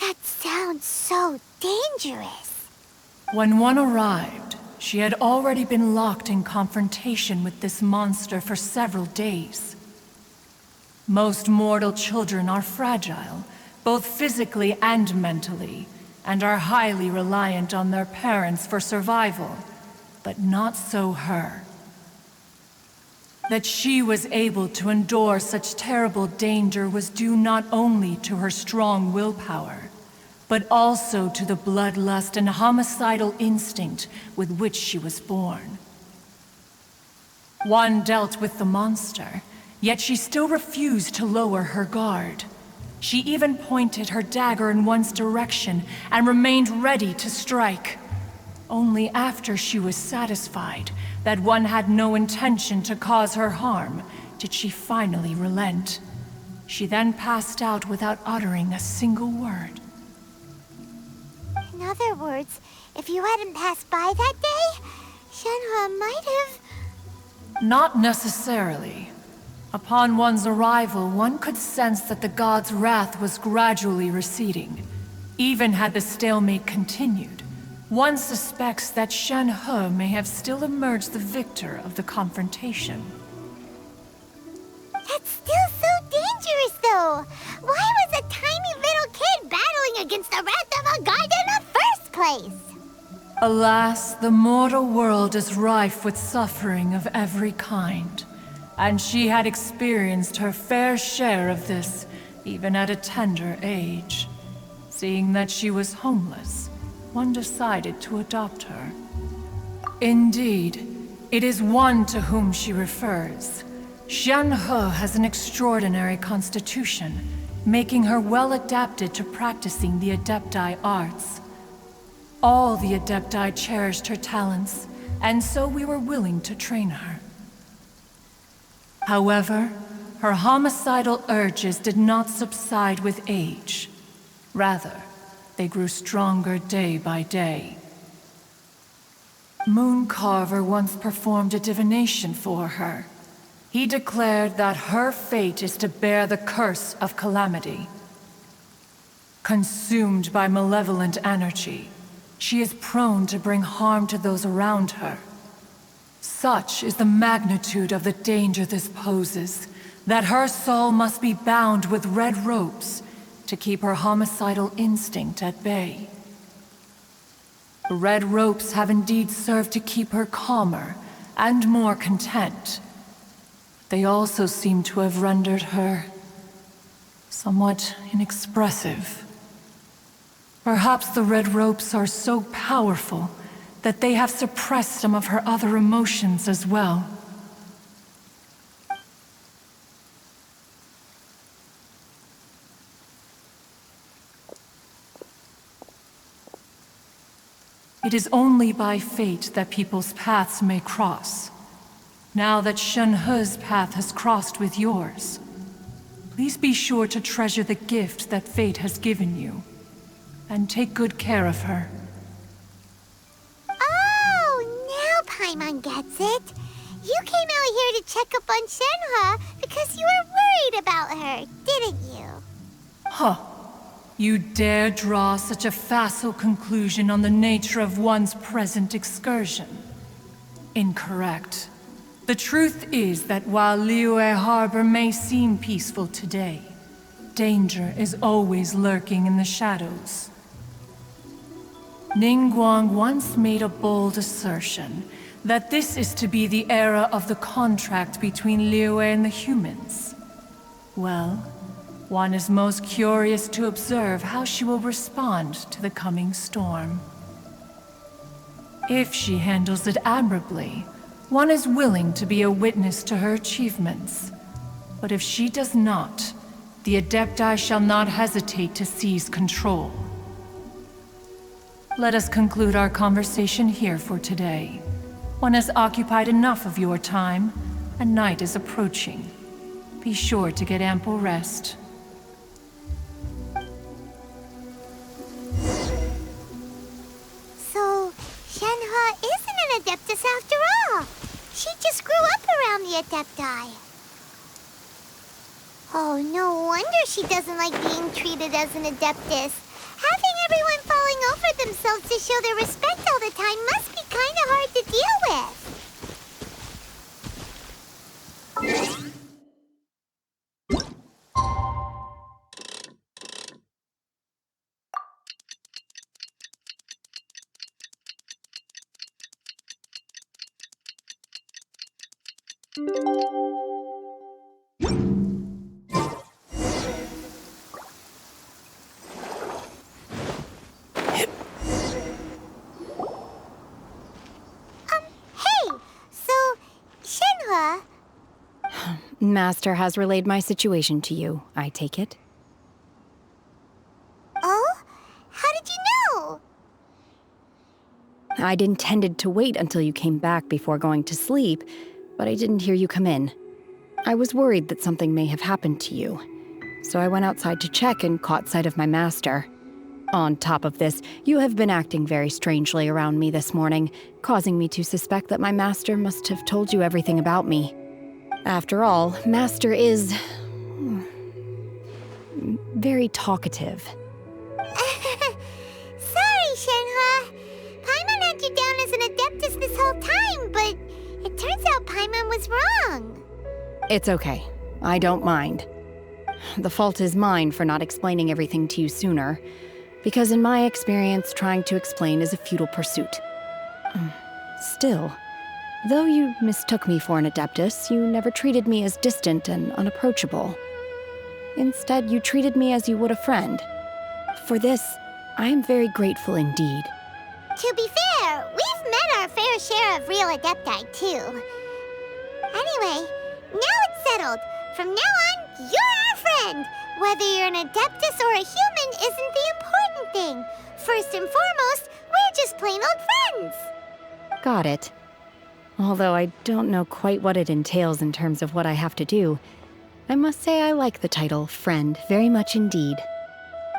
S6: That sounds so dangerous.
S15: When one arrived, she had already been locked in confrontation with this monster for several days. Most mortal children are fragile, both physically and mentally, and are highly reliant on their parents for survival, but not so her. That she was able to endure such terrible danger was due not only to her strong willpower, but also to the bloodlust and homicidal instinct with which she was born. One dealt with the monster, yet she still refused to lower her guard. She even pointed her dagger in one's direction and remained ready to strike. Only after she was satisfied that one had no intention to cause her harm did she finally relent. She then passed out without uttering a single word.
S6: In other words, if you hadn't passed by that day, Shenhe might have...
S15: Not necessarily. Upon one's arrival, one could sense that the god's wrath was gradually receding. Even had the stalemate continued, one suspects that Shenhe may have still emerged the victor of the confrontation.
S6: That's still so dangerous, though. Why was a tiny little kid battling against the wrath of a god in the first place?
S15: Alas, the mortal world is rife with suffering of every kind. And she had experienced her fair share of this, even at a tender age. Seeing that she was homeless, one decided to adopt her. Indeed, it is one to whom she refers. Shenhe has an extraordinary constitution, making her well adapted to practicing the Adepti arts. All the Adepti cherished her talents, and so we were willing to train her. However, her homicidal urges did not subside with age. Rather, they grew stronger day by day. Mooncarver once performed a divination for her. He declared that her fate is to bear the curse of calamity. Consumed by malevolent energy, she is prone to bring harm to those around her. Such is the magnitude of the danger this poses, that her soul must be bound with red ropes to keep her homicidal instinct at bay. The red ropes have indeed served to keep her calmer and more content. They also seem to have rendered her somewhat inexpressive. Perhaps the red ropes are so powerful that they have suppressed some of her other emotions as well. It is only by fate that people's paths may cross. Now that Shenhe's path has crossed with yours, please be sure to treasure the gift that fate has given you, and take good care of her.
S6: Oh, now Paimon gets it. You came out here to check up on Shenhe because you were worried about her, didn't you?
S15: Huh. You dare draw such a facile conclusion on the nature of one's present excursion? Incorrect. The truth is that while Liyue Harbor may seem peaceful today, danger is always lurking in the shadows. Ningguang once made a bold assertion that this is to be the era of the contract between Liyue and the humans. Well, one is most curious to observe how she will respond to the coming storm. If she handles it admirably, one is willing to be a witness to her achievements. But if she does not, the Adepti shall not hesitate to seize control. Let us conclude our conversation here for today. One has occupied enough of your time, and night is approaching. Be sure to get ample rest.
S6: So, Shenhe isn't an Adeptus after all. She just grew up around the Adepti. Oh, no wonder she doesn't like being treated as an Adeptus. Having everyone falling over themselves to show their respect all the time must be kind of hard to deal with.
S1: Master has relayed my situation to you, I take it.
S6: Oh? How did you know?
S1: I'd intended to wait until you came back before going to sleep, but I didn't hear you come in. I was worried that something may have happened to you, so I went outside to check and caught sight of my master. On top of this, you have been acting very strangely around me this morning, causing me to suspect that my master must have told you everything about me. After all, Master is very talkative.
S6: Sorry, Shenhe. Paimon had you down as an Adeptus this whole time, but it turns out Paimon was wrong.
S1: It's okay. I don't mind. The fault is mine for not explaining everything to you sooner, because in my experience, trying to explain is a futile pursuit. Still, though you mistook me for an Adeptus, you never treated me as distant and unapproachable. Instead, you treated me as you would a friend. For this, I am very grateful indeed.
S6: To be fair, we've met our fair share of real Adepti, too. Anyway, now it's settled. From now on, you're our friend. Whether you're an Adeptus or a human isn't the important thing. First and foremost, we're just plain old friends.
S1: Got it. Although I don't know quite what it entails in terms of what I have to do, I must say I like the title friend very much indeed.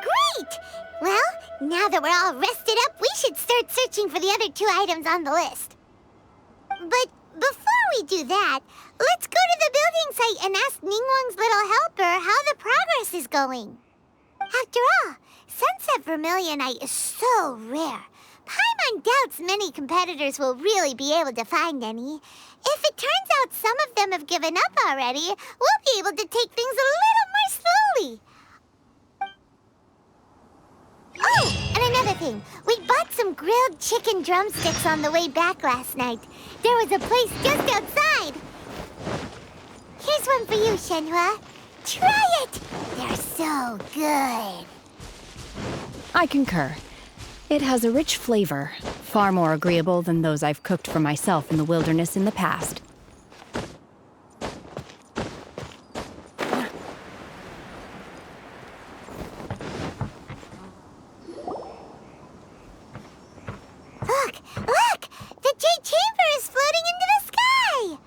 S6: Great! Well, now that we're all rested up, we should start searching for the other 2 items on the list. But before we do that, let's go to the building site and ask Ningguang's little helper how the progress is going. After all, Sunset Vermilionite is so rare. Paimon doubts many competitors will really be able to find any. If it turns out some of them have given up already, we'll be able to take things a little more slowly. Oh, and another thing. We bought some grilled chicken drumsticks on the way back last night. There was a place just outside. Here's one for you, Shenhe. Try it! They're so good.
S1: I concur. It has a rich flavor, far more agreeable than those I've cooked for myself in the wilderness in the past.
S6: Look! The Jade Chamber is floating into the sky!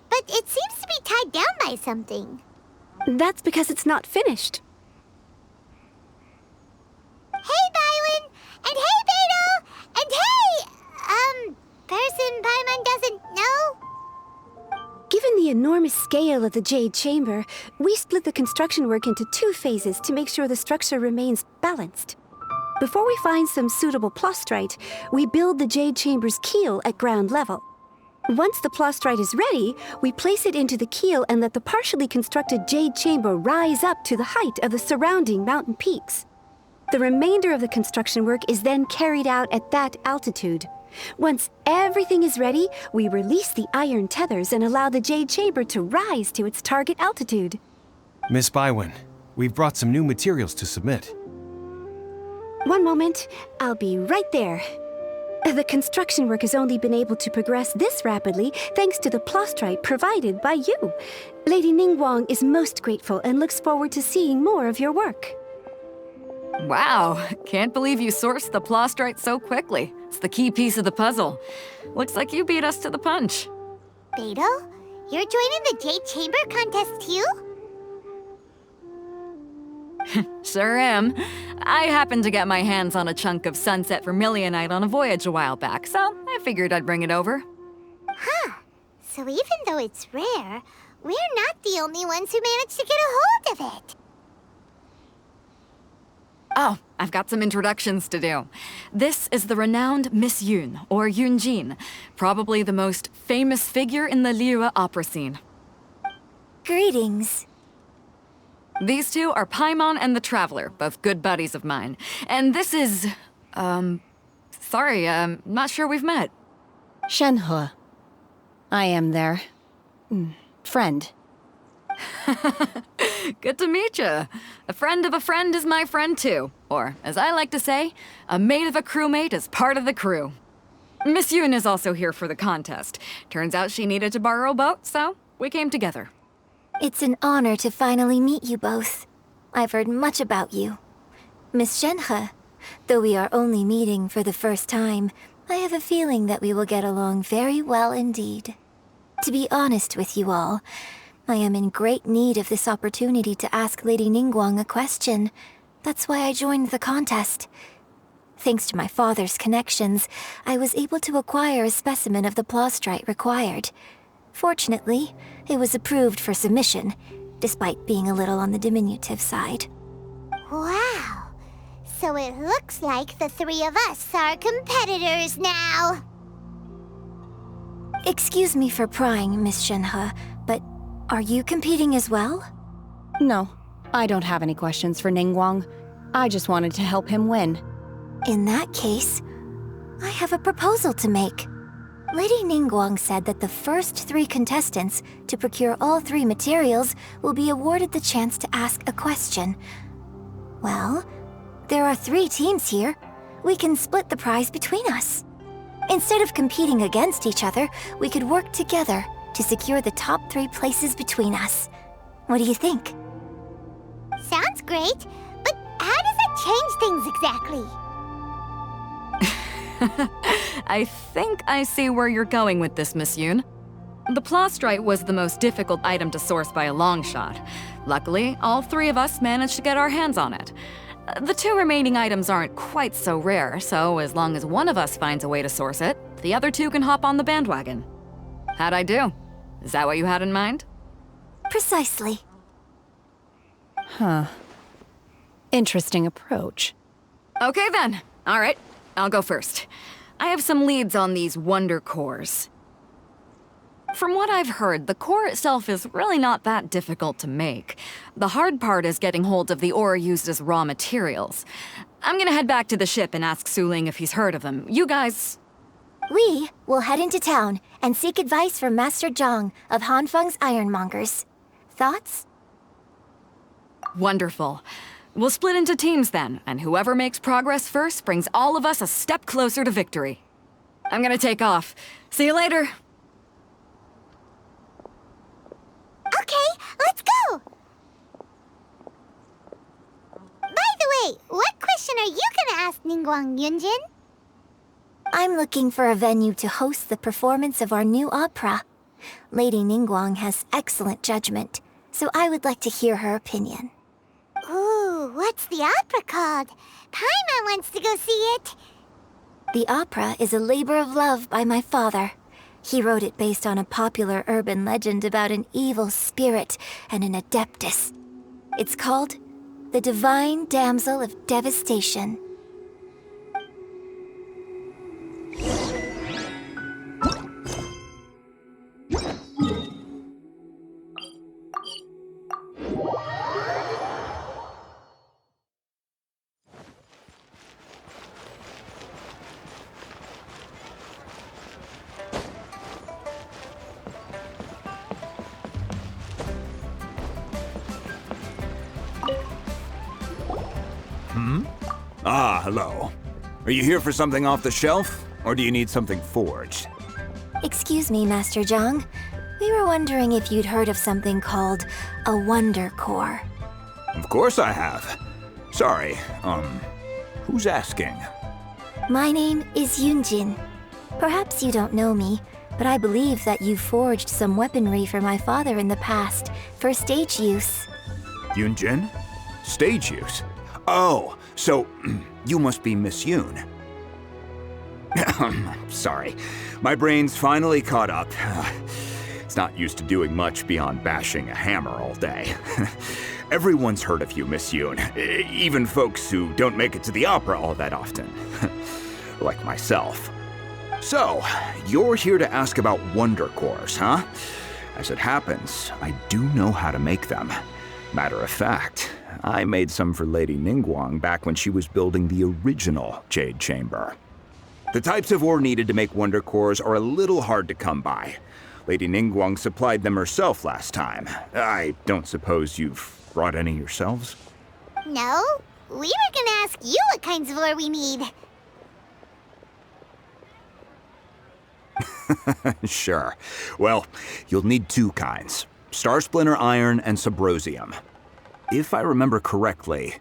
S6: But it seems to be tied down by something.
S13: That's because it's not finished.
S6: Hey, Byron! And hey, Beidou! And hey, person Paimon doesn't know?
S13: scale of the Jade Chamber, we split the construction work into 2 phases to make sure the structure remains balanced. Before we find some suitable plastrite, we build the Jade Chamber's keel at ground level. Once the plastrite is ready, we place it into the keel and let the partially constructed Jade Chamber rise up to the height of the surrounding mountain peaks. The remainder of the construction work is then carried out at that altitude. Once everything is ready, we release the iron tethers and allow the Jade Chamber to rise to its target altitude.
S4: Miss Bygones, we've brought some new materials to submit.
S13: One moment, I'll be right there. The construction work has only been able to progress this rapidly thanks to the plastrite provided by you. Lady Ningguang is most grateful and looks forward to seeing more of your work.
S16: Wow, can't believe you sourced the plastrite so quickly. It's the key piece of the puzzle. Looks like you beat us to the punch.
S6: Beidou, you're joining the Jade Chamber contest too?
S16: Sure am. I happened to get my hands on a chunk of sunset vermilionite on a voyage a while back, so I figured I'd bring it over.
S6: Huh. So even though it's rare, we're not the only ones who managed to get a hold of it.
S16: Oh, I've got some introductions to do. This is the renowned Miss Yun, or Yunjin, probably the most famous figure in the Liyue opera scene.
S6: Greetings.
S16: These two are Paimon and the Traveler, both good buddies of mine. And this is... sorry, not sure we've met.
S1: Shenhe. I am their... friend.
S16: Good to meet you. A friend of a friend is my friend too. Or, as I like to say, a mate of a crewmate is part of the crew. Miss Yun is also here for the contest. Turns out she needed to borrow a boat, so we came together.
S6: It's an honor to finally meet you both. I've heard much about you. Miss Shenhe, though we are only meeting for the first time, I have a feeling that we will get along very well indeed. To be honest with you all, I am in great need of this opportunity to ask Lady Ningguang a question. That's why I joined the contest. Thanks to my father's connections, I was able to acquire a specimen of the plastrite required. Fortunately, it was approved for submission, despite being a little on the diminutive side. Wow! So it looks like the 3 of us are competitors now! Excuse me for prying, Miss Shenhe, but are you competing as well?
S1: No, I don't have any questions for Ningguang. I just wanted to help him win.
S6: In that case, I have a proposal to make. Lady Ningguang said that the first 3 contestants to procure all 3 materials will be awarded the chance to ask a question. Well, there are 3 teams here. We can split the prize between us. Instead of competing against each other, we could work together to secure the top 3 places between us. What do you think? Sounds great, but how does it change things exactly?
S16: I think I see where you're going with this, Miss Yun. The plastrite was the most difficult item to source by a long shot. Luckily, all 3 of us managed to get our hands on it. The 2 remaining items aren't quite so rare, so as long as one of us finds a way to source it, the other 2 can hop on the bandwagon. How'd I do? Is that what you had in mind?
S6: Precisely.
S1: Huh. Interesting approach.
S16: Okay then. All right, I'll go first. I have some leads on these wonder cores. From what I've heard, the core itself is really not that difficult to make. The hard part is getting hold of the ore used as raw materials. I'm gonna head back to the ship and ask Suling if he's heard of them. You guys...
S6: We will head into town and seek advice from Master Zhang of Hanfeng's Ironmongers. Thoughts?
S16: Wonderful. We'll split into teams then, and whoever makes progress first brings all of us a step closer to victory. I'm gonna take off. See you later.
S6: Okay, let's go! By the way, what question are you gonna ask Ningguang Yunjin? I'm looking for a venue to host the performance of our new opera. Lady Ningguang has excellent judgment, so I would like to hear her opinion. Ooh, what's the opera called? Paimon wants to go see it. The opera is A Labor of Love by my father. He wrote it based on a popular urban legend about an evil spirit and an adeptus. It's called The Divine Damsel of Devastation.
S17: Ah, hello. Are you here for something off the shelf, or do you need something forged?
S6: Excuse me, Master Zhang. We were wondering if you'd heard of something called a Wonder Core.
S17: Of course I have. Sorry, who's asking?
S6: My name is Yunjin. Perhaps you don't know me, but I believe that you forged some weaponry for my father in the past, for stage use.
S17: Yunjin? Stage use? Oh, so you must be Miss Yoon. Sorry, my brain's finally caught up. It's not used to doing much beyond bashing a hammer all day. Everyone's heard of you, Miss Yoon, even folks who don't make it to the opera all that often. Like myself. So, you're here to ask about Wonder Cores, huh? As it happens, I do know how to make them. Matter of fact, I made some for Lady Ningguang back when she was building the original Jade Chamber. The types of ore needed to make Wonder Cores are a little hard to come by. Lady Ningguang supplied them herself last time. I don't suppose you've brought any yourselves?
S6: No, we were gonna ask you what kinds of ore we need.
S17: Sure. Well, you'll need two kinds. Star Splinter Iron and Subrosium. If I remember correctly,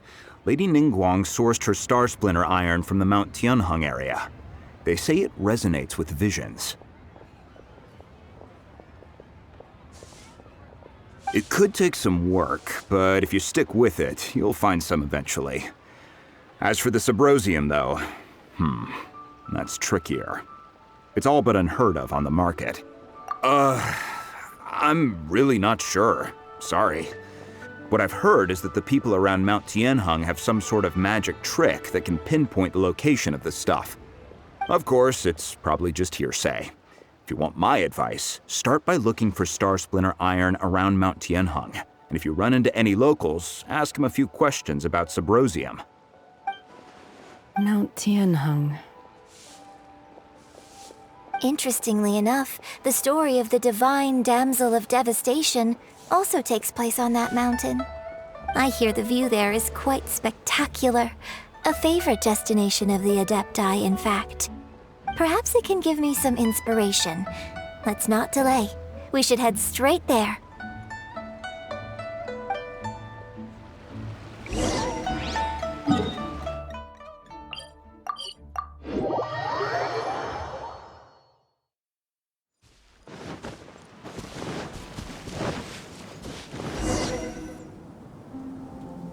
S17: Lady Ningguang sourced her Star Splinter Iron from the Mount Tianheng area. They say it resonates with visions. It could take some work, but if you stick with it, you'll find some eventually. As for the Subrosium, though, that's trickier. It's all but unheard of on the market. I'm really not sure. Sorry. What I've heard is that the people around Mount Tianheng have some sort of magic trick that can pinpoint the location of the stuff. Of course, it's probably just hearsay. If you want my advice, start by looking for Star Splinter Iron around Mount Tianheng. And if you run into any locals, ask them a few questions about Subrosium.
S1: Mount Tianheng.
S6: Interestingly enough, the story of the Divine Damsel of Devastation also takes place on that mountain. I hear the view there is quite spectacular. A favorite destination of the Adepti, in fact. Perhaps it can give me some inspiration. Let's not delay. We should head straight there.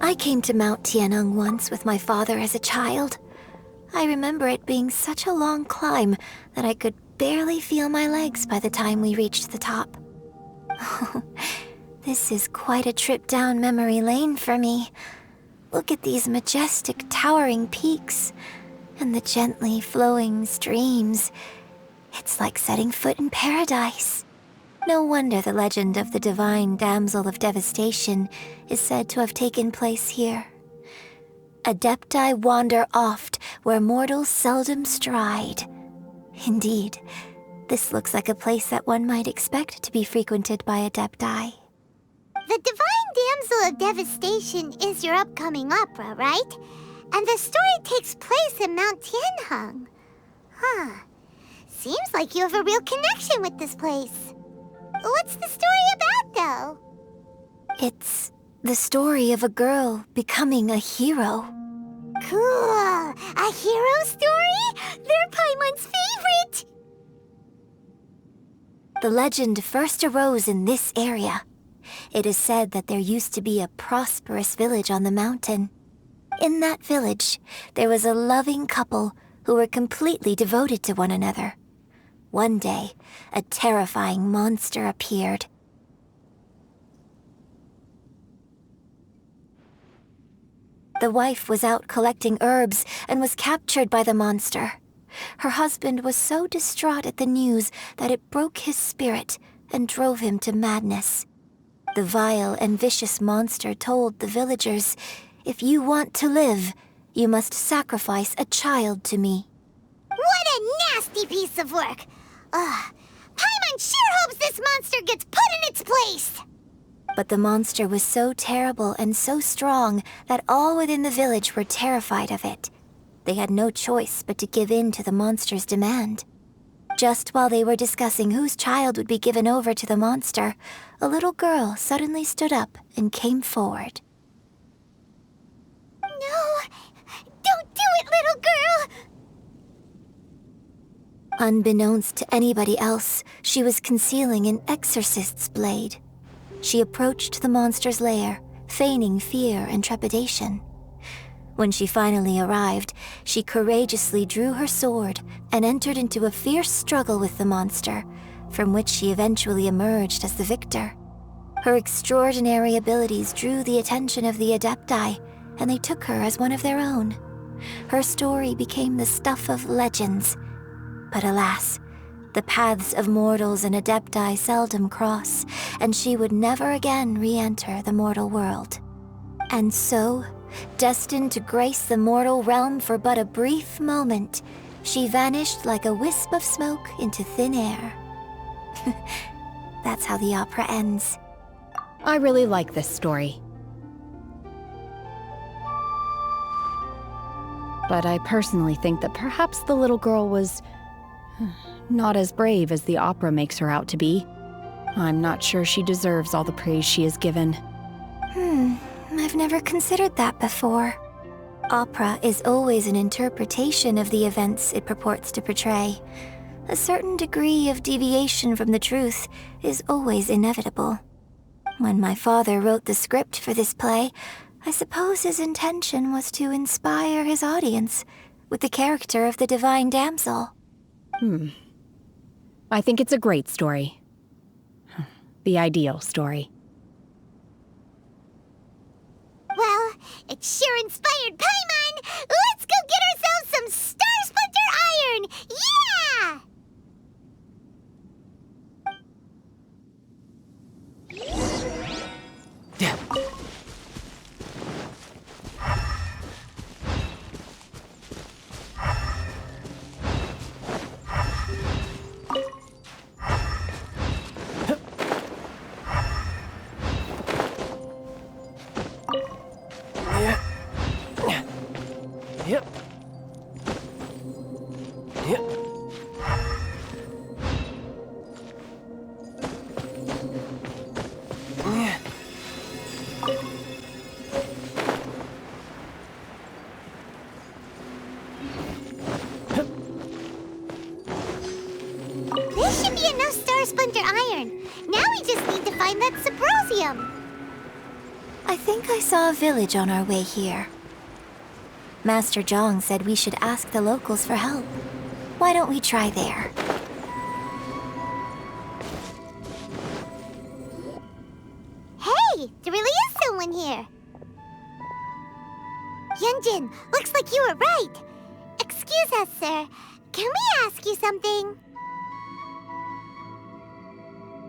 S6: I came to Mount Tianheng once with my father as a child. I remember it being such a long climb that I could barely feel my legs by the time we reached the top. This is quite a trip down memory lane for me. Look at these majestic, towering peaks and the gently flowing streams. It's like setting foot in paradise. No wonder the legend of the Divine Damsel of Devastation is said to have taken place here. Adepti wander oft where mortals seldom stride. Indeed, this looks like a place that one might expect to be frequented by Adepti.
S18: The Divine Damsel of Devastation is your upcoming opera, right? And the story takes place in Mount Tianheng. Huh. Seems like you have a real connection with this place. What's the story about, though?
S6: It's the story of a girl becoming a hero.
S18: Cool! A hero story? They're Paimon's favorite!
S6: The legend first arose in this area. It is said that there used to be a prosperous village on the mountain. In that village, there was a loving couple who were completely devoted to one another. One day, a terrifying monster appeared. The wife was out collecting herbs and was captured by the monster. Her husband was so distraught at the news that it broke his spirit and drove him to madness. The vile and vicious monster told the villagers, "If you want to live, you must sacrifice a child to me."
S18: What a nasty piece of work! Paimon sure hopes this monster gets put in its place!
S6: But the monster was so terrible and so strong that all within the village were terrified of it. They had no choice but to give in to the monster's demand. Just while they were discussing whose child would be given over to the monster, a little girl suddenly stood up and came forward.
S18: No! Don't do it, little girl!
S6: Unbeknownst to anybody else, she was concealing an exorcist's blade. She approached the monster's lair, feigning fear and trepidation. When she finally arrived, she courageously drew her sword and entered into a fierce struggle with the monster, from which she eventually emerged as the victor. Her extraordinary abilities drew the attention of the Adepti, and they took her as one of their own. Her story became the stuff of legends. But alas, the paths of mortals and Adepti seldom cross, and she would never again re-enter the mortal world. And so, destined to grace the mortal realm for but a brief moment, she vanished like a wisp of smoke into thin air. That's how the opera ends.
S1: I really like this story. But I personally think that perhaps the little girl was not as brave as the opera makes her out to be. I'm not sure she deserves all the praise she is given.
S6: I've never considered that before. Opera is always an interpretation of the events it purports to portray. A certain degree of deviation from the truth is always inevitable. When my father wrote the script for this play, I suppose his intention was to inspire his audience with the character of the divine damsel.
S1: I think it's a great story. The ideal story.
S18: Well, it sure inspired Paimon! Let's go get ourselves some Star Splinter Iron! Yeah! This should be enough Star Splinter Iron. Now we just need to find that Subrosium.
S6: I think I saw a village on our way here. Master Zhang said we should ask the locals for help. Why don't we try there?
S18: Hey, there really is someone here. Yunjin, looks like you were right. Excuse us, sir. Can we ask you something?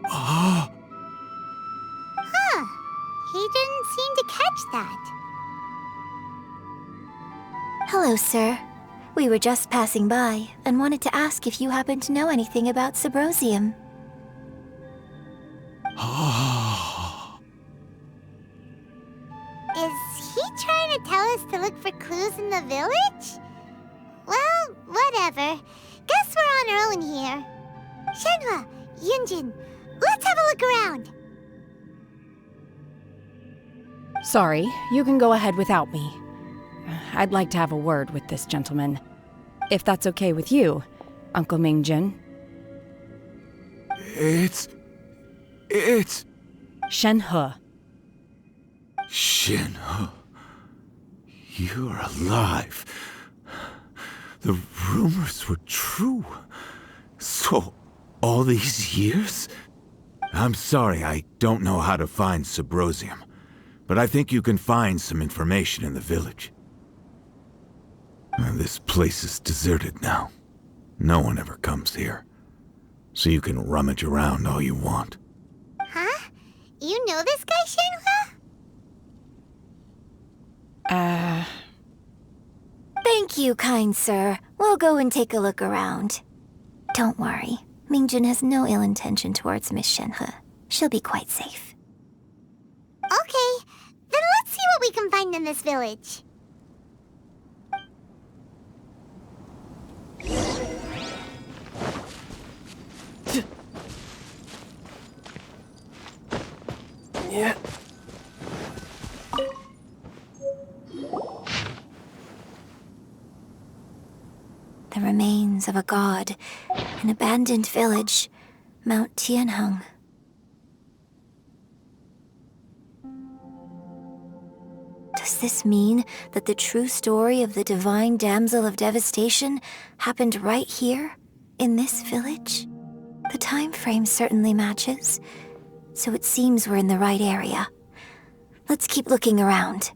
S18: Huh. He didn't seem to catch that.
S6: Hello, sir. We were just passing by and wanted to ask if you happen to know anything about Subrosium.
S18: Is he trying to tell us to look for clues in the village? Well, whatever. Guess we're on our own here. Shenhe, Yunjin, let's have a look around.
S1: Sorry, you can go ahead without me. I'd like to have a word with this gentleman. If that's okay with you, Uncle Mingjin.
S9: It's...
S1: Shenhe.
S9: Shenhe. You're alive. The rumors were true. So All these years? I'm sorry, I don't know how to find Subrosium, but I think you can find some information in the village. This place is deserted now. No one ever comes here, so you can rummage around all you want.
S18: Huh? You know this guy, Shenhe?
S6: Thank you, kind sir. We'll go and take a look around. Don't worry. Mingjun has no ill intention towards Miss Shenhe. She'll be quite safe. Okay, then let's see what we can find in this village.
S11: Yeah.
S6: The remains of a god, an abandoned village, Mount Tianheng. Does this mean that the true story of the divine damsel of devastation happened right here, in this village? The time frame certainly matches, so it seems we're in the right area. Let's keep looking around.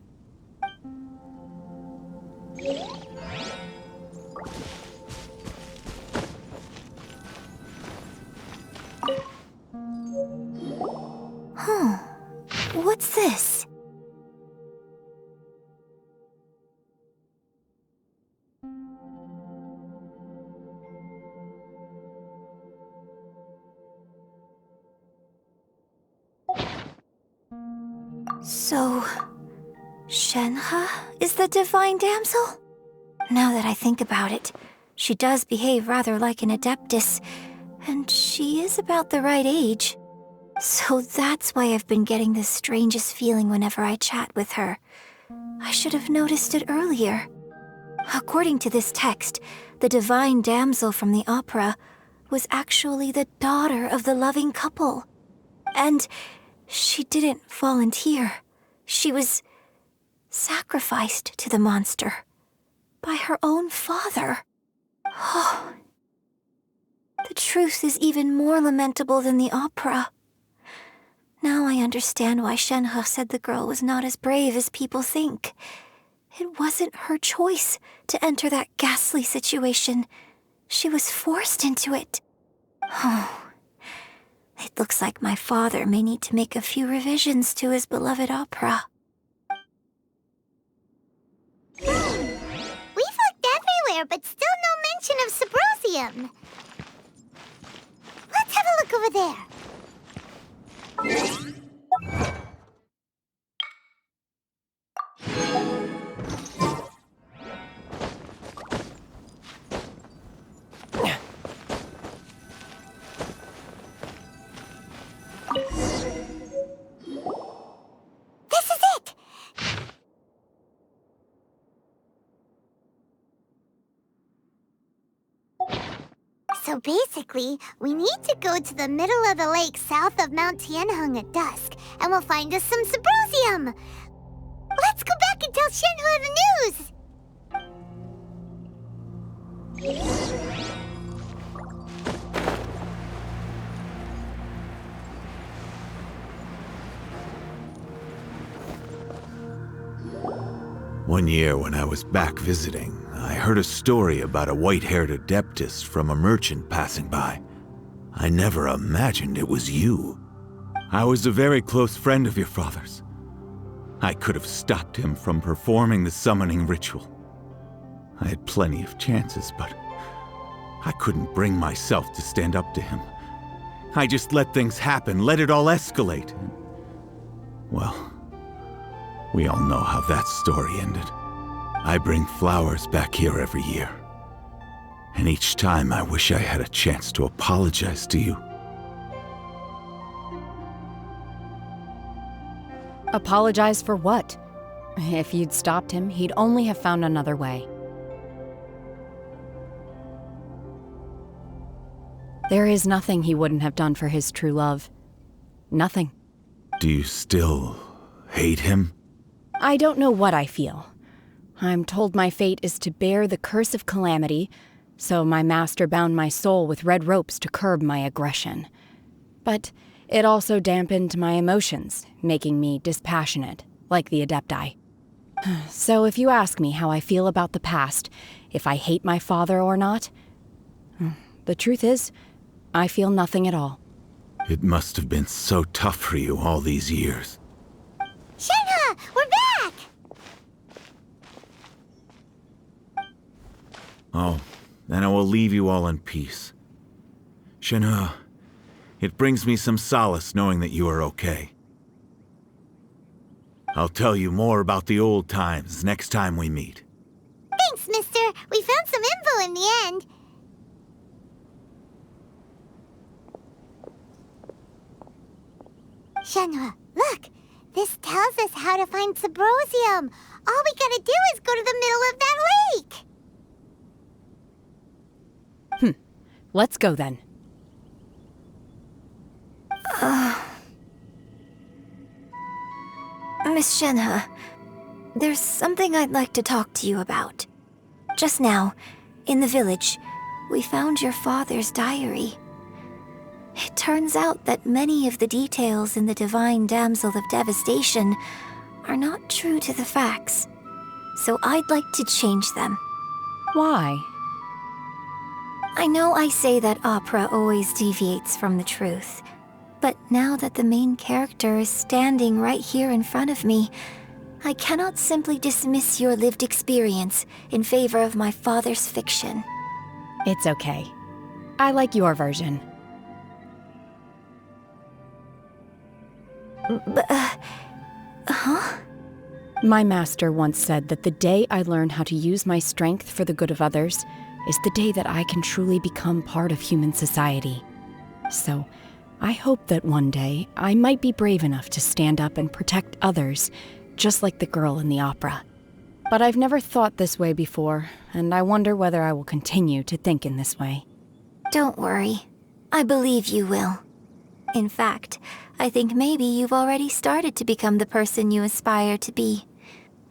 S6: Huh. What's this? So, Shenhe is the divine damsel? Now that I think about it, she does behave rather like an adeptus, and she is about the right age. So that's why I've been getting the strangest feeling whenever I chat with her. I should have noticed it earlier. According to this text, the divine damsel from the opera was actually the daughter of the loving couple. And she didn't volunteer. She was sacrificed to the monster by her own father. Oh, the truth is even more lamentable than the opera. Now I understand why Shenhe said the girl was not as brave as people think. It wasn't her choice to enter that ghastly situation. She was forced into it. Oh, it looks like my father may need to make a few revisions to his beloved opera.
S18: We've looked everywhere, but still no mention of Subrosium. Let's have a look over there. This is it! So basically, we need to go to the middle of the lake south of Mount Tianheng at dusk, and we'll find us some Subrosium! Let's go back and tell Shenhe the news!
S9: One year when I was back visiting, I heard a story about a white-haired adeptus from a merchant passing by. I never imagined it was you. I was a very close friend of your father's. I could have stopped him from performing the summoning ritual. I had plenty of chances, but I couldn't bring myself to stand up to him. I just let things happen, let it all escalate. Well, we all know how that story ended. I bring flowers back here every year. And each time I wish I had a chance to apologize to you.
S1: Apologize for what? If you'd stopped him, he'd only have found another way. There is nothing he wouldn't have done for his true love. Nothing.
S9: Do you still hate him?
S1: I don't know what I feel. I'm told my fate is to bear the curse of calamity, so my master bound my soul with red ropes to curb my aggression. But it also dampened my emotions, making me dispassionate, like the Adepti. So if you ask me how I feel about the past, if I hate my father or not, the truth is, I feel nothing at all.
S9: It must have been so tough for you all these years.
S18: Shenhe, we're back!
S9: Oh, then I will leave you all in peace. Shenhe, it brings me some solace knowing that you are okay. I'll tell you more about the old times next time we meet.
S18: Thanks, mister. We found some info in the end. Shenhe, look! This tells us how to find Subrosium. All we gotta do is go to the middle of that lake!
S1: Let's go then.
S6: Miss Shenhe, there's something I'd like to talk to you about. Just now, in the village, we found your father's diary. It turns out that many of the details in the Divine Damsel of Devastation are not true to the facts. So I'd like to change them.
S1: Why?
S6: I know I say that opera always deviates from the truth, but now that the main character is standing right here in front of me, I cannot simply dismiss your lived experience in favor of my father's fiction.
S1: It's okay. I like your version.
S6: Huh?
S1: My master once said that the day I learn how to use my strength for the good of others is the day that I can truly become part of human society. So, I hope that one day I might be brave enough to stand up and protect others, just like the girl in the opera. But I've never thought this way before, and I wonder whether I will continue to think in this way.
S6: Don't worry. I believe you will. In fact, I think maybe you've already started to become the person you aspire to be.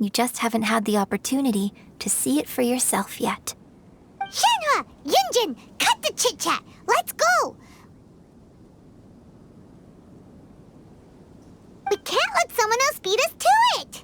S6: You just haven't had the opportunity to see it for yourself yet.
S18: Shenhe! Yunjin! Cut the chit-chat! Let's go! We can't let someone else beat us to it!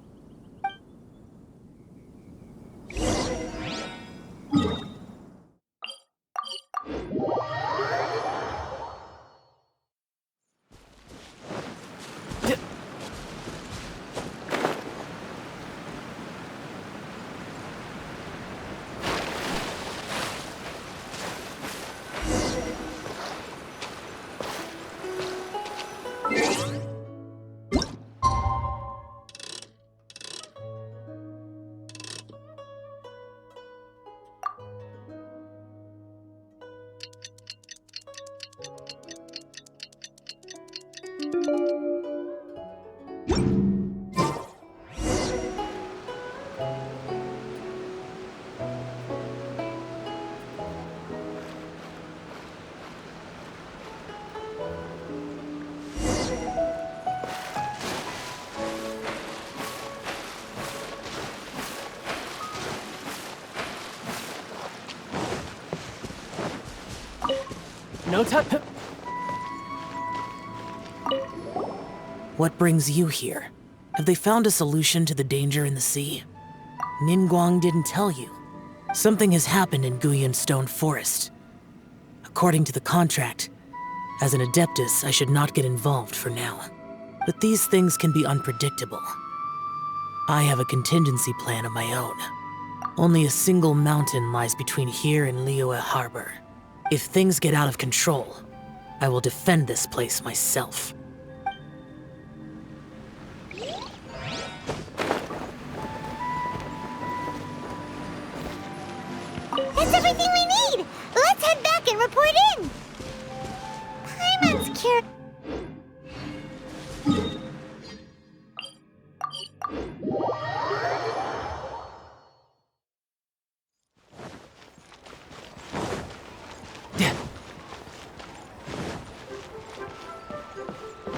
S11: No time. What brings you here? Have they found a solution to the danger in the sea? Ningguang didn't tell you. Something has happened in Guyan Stone Forest. According to the contract, as an Adeptus, I should not get involved for now. But these things can be unpredictable. I have a contingency plan of my own. Only a single mountain lies between here and Liyue Harbor. If things get out of control, I will defend this place myself.
S18: That's everything we need! Let's head back and report in! Paimon's cure...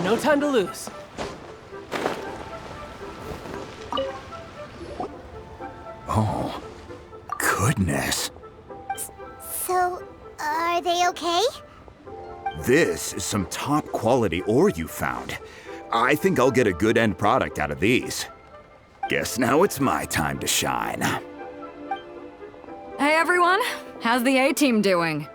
S11: No time to lose.
S17: Oh, goodness.
S18: So, are they okay?
S17: This is some top quality ore you found. I think I'll get a good end product out of these. Guess now it's my time to shine.
S16: Hey everyone, how's the A-team doing?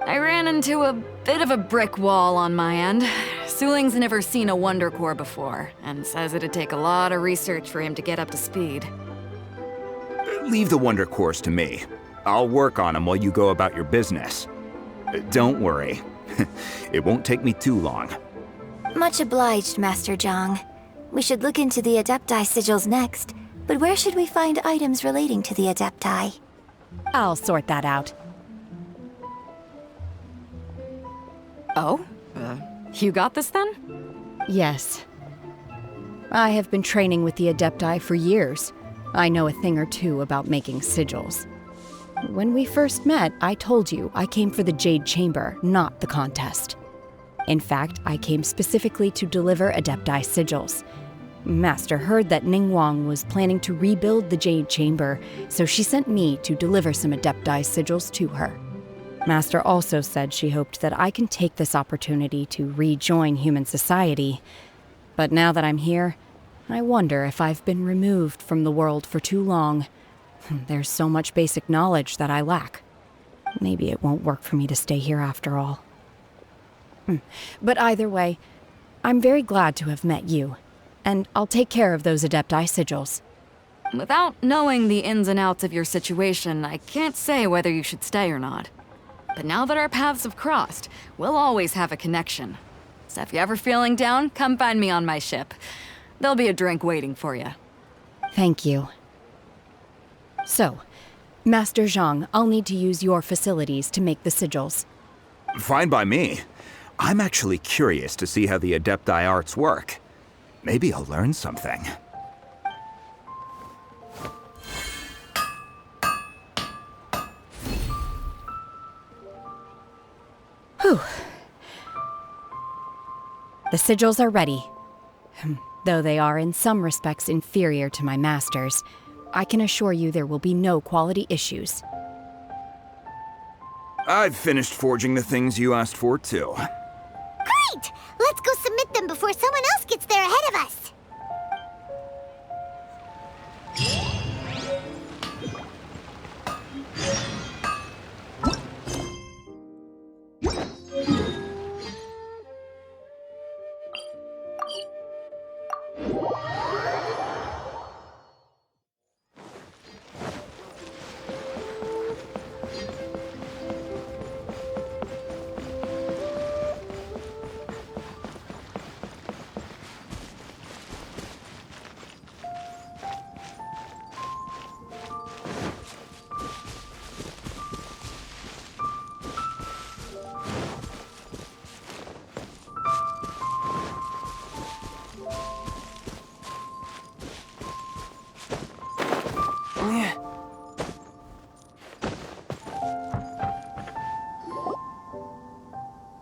S16: I ran into a bit of a brick wall on my end. Suling's never seen a Wonder Core before, and says it'd take a lot of research for him to get up to speed.
S17: Leave the Wonder Cores to me. I'll work on them while you go about your business. Don't worry. It won't take me too long.
S6: Much obliged, Master Zhang. We should look into the Adepti sigils next, but where should we find items relating to the Adepti?
S1: I'll sort that out.
S16: Oh? You got this then?
S1: Yes. I have been training with the Adepti for years. I know a thing or two about making sigils. When we first met, I told you I came for the Jade Chamber, not the contest. In fact, I came specifically to deliver Adepti sigils. Master heard that Ningguang was planning to rebuild the Jade Chamber, so she sent me to deliver some Adepti sigils to her. Master also said she hoped that I can take this opportunity to rejoin human society. But now that I'm here, I wonder if I've been removed from the world for too long. There's so much basic knowledge that I lack. Maybe it won't work for me to stay here after all. But either way, I'm very glad to have met you, and I'll take care of those Adepti sigils.
S16: Without knowing the ins and outs of your situation, I can't say whether you should stay or not. But now that our paths have crossed, we'll always have a connection. So if you're ever feeling down, come find me on my ship. There'll be a drink waiting for you.
S1: Thank you. So, Master Zhang, I'll need to use your facilities to make the sigils.
S17: Fine by me. I'm actually curious to see how the Adepti arts work. Maybe I'll learn something.
S1: Whew. The sigils are ready. Though they are in some respects inferior to my master's, I can assure you there will be no quality issues.
S17: I've finished forging the things you asked for, too.
S18: Great! Let's go submit them before someone else gets there ahead of us.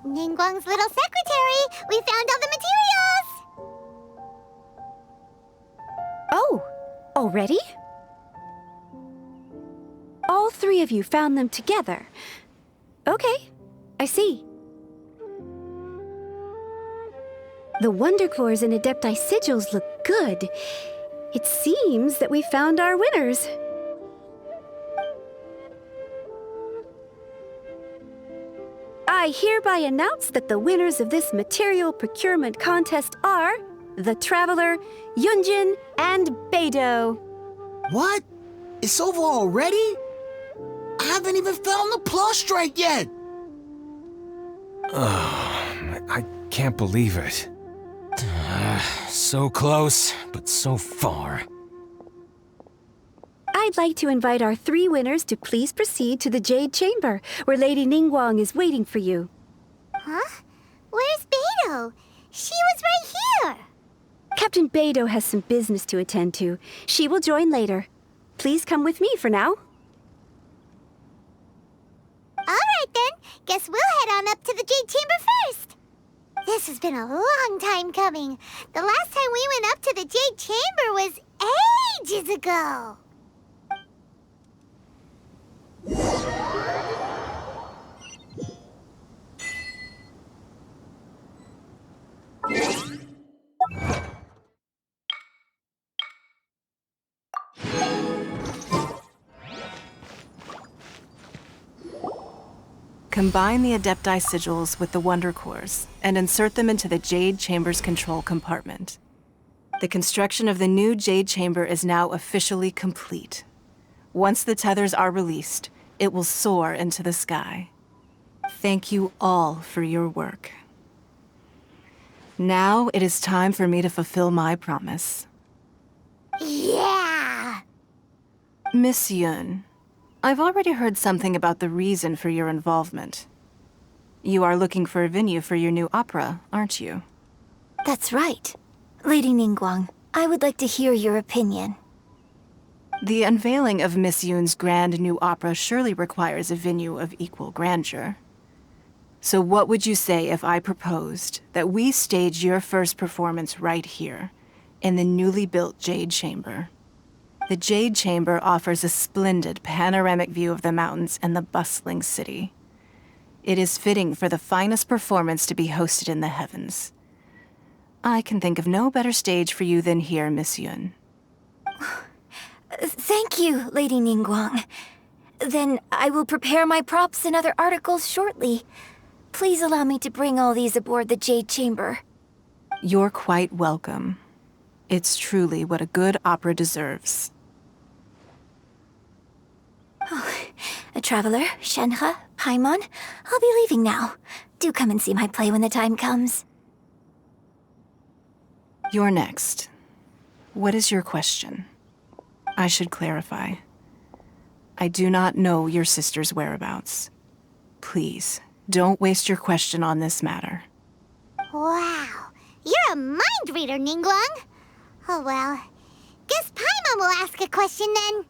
S18: Ningguang's little secretary! We found all the materials!
S13: Oh, already? All three of you found them together. Okay, I see. The Wonder Cores and Adepti sigils look good. It seems that we found our winners. I hereby announce that the winners of this material procurement contest are the Traveler, Yunjin, and Beidou.
S5: What? It's over already? I haven't even found the plustrite yet!
S4: I can't believe it.
S3: So close, but so far.
S13: I'd like to invite our three winners to please proceed to the Jade Chamber, where Lady Ningguang is waiting for you.
S18: Huh? Where's Beidou? She was right here!
S13: Captain Beidou has some business to attend to. She will join later. Please come with me for now.
S18: Alright then, guess we'll head on up to the Jade Chamber first! This has been a long time coming. The last time we went up to the Jade Chamber was ages ago!
S2: Combine the Adepti sigils with the Wonder Cores and insert them into the Jade Chamber's control compartment. The construction of the new Jade Chamber is now officially complete. Once the tethers are released, it will soar into the sky. Thank you all for your work. Now it is time for me to fulfill my promise.
S18: Yeah!
S2: Miss Yun, I've already heard something about the reason for your involvement. You are looking for a venue for your new opera, aren't you?
S6: That's right. Lady Ningguang, I would like to hear your opinion.
S2: The unveiling of Miss Yun's grand new opera surely requires a venue of equal grandeur. So what would you say if I proposed that we stage your first performance right here, in the newly built Jade Chamber? The Jade Chamber offers a splendid panoramic view of the mountains and the bustling city. It is fitting for the finest performance to be hosted in the heavens. I can think of no better stage for you than here, Miss Yun.
S6: Thank you, Lady Ningguang. Then I will prepare my props and other articles shortly. Please allow me to bring all these aboard the Jade Chamber.
S2: You're quite welcome. It's truly what a good opera deserves.
S6: A traveler, Shenhe, Paimon, I'll be leaving now. Do come and see my play when the time comes.
S2: You're next. What is your question? I should clarify. I do not know your sister's whereabouts. Please, don't waste your question on this matter.
S18: Wow, you're a mind reader, Ningguang. Oh well, guess Paimon will ask a question then.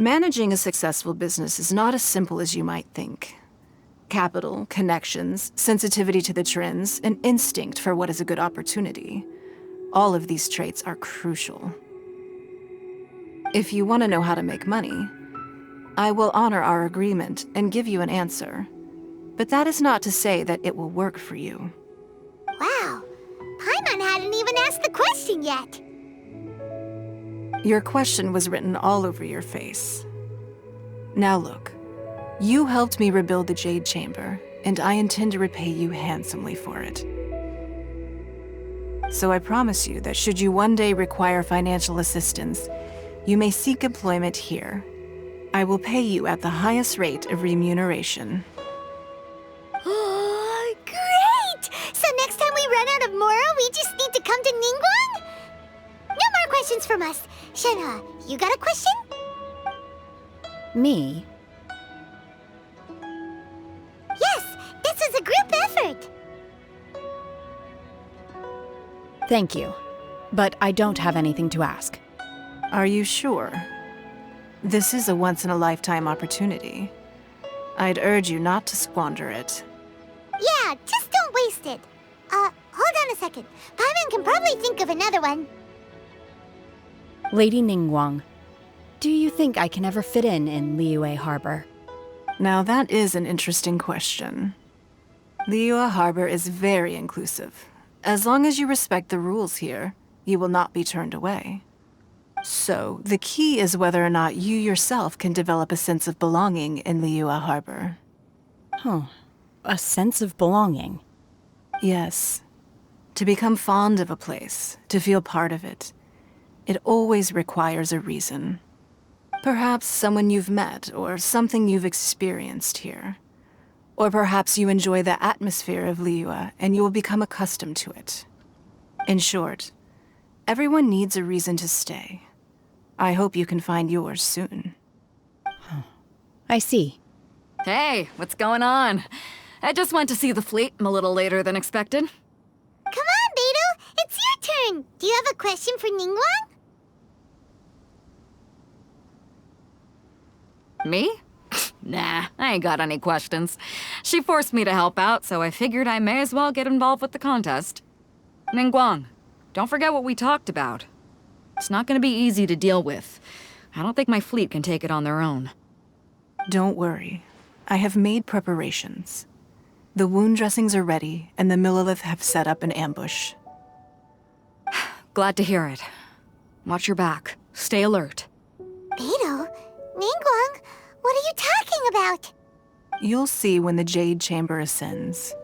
S2: Managing a successful business is not as simple as you might think. Capital, connections, sensitivity to the trends, and instinct for what is a good opportunity. All of these traits are crucial. If you want to know how to make money, I will honor our agreement and give you an answer. But that is not to say that it will work for you.
S18: Wow, Paimon hadn't even asked the question yet.
S2: Your question was written all over your face. Now look, you helped me rebuild the Jade Chamber, and I intend to repay you handsomely for it. So I promise you that should you one day require financial assistance, you may seek employment here. I will pay you at the highest rate of remuneration.
S18: Oh, great! So next time we run out of Mora, we just need to come to Ningguang? No more questions from us. Shenhe, you got a question?
S1: Me?
S18: Yes, this is a group effort.
S1: Thank you. But I don't have anything to ask.
S2: Are you sure? This is a once-in-a-lifetime opportunity. I'd urge you not to squander it.
S18: Yeah, just don't waste it. Hold on a second. Paimon can probably think of another one.
S1: Lady Ningguang, do you think I can ever fit in Liyue Harbor?
S2: Now that is an interesting question. Liyue Harbor is very inclusive. As long as you respect the rules here, you will not be turned away. So, the key is whether or not you yourself can develop a sense of belonging in Liyue Harbor.
S1: Huh. A sense of belonging?
S2: Yes. To become fond of a place, to feel part of it, it always requires a reason. Perhaps someone you've met, or something you've experienced here. Or perhaps you enjoy the atmosphere of Liyue, and you will become accustomed to it. In short, everyone needs a reason to stay. I hope you can find yours soon.
S1: I see.
S16: Hey, what's going on? I just went to see the fleet. I'm a little later than expected.
S18: Come on, Beidou, it's your turn. Do you have a question for Ningguang?
S16: Me? Nah, I ain't got any questions. She forced me to help out, so I figured I may as well get involved with the contest. Ningguang, don't forget what we talked about. It's not gonna be easy to deal with. I don't think my fleet can take it on their own.
S2: Don't worry. I have made preparations. The wound dressings are ready, and the Millilith have set up an ambush.
S16: Glad to hear it. Watch your back. Stay alert.
S18: Beidou, Ningguang, what are you talking about?
S2: You'll see when the Jade Chamber ascends.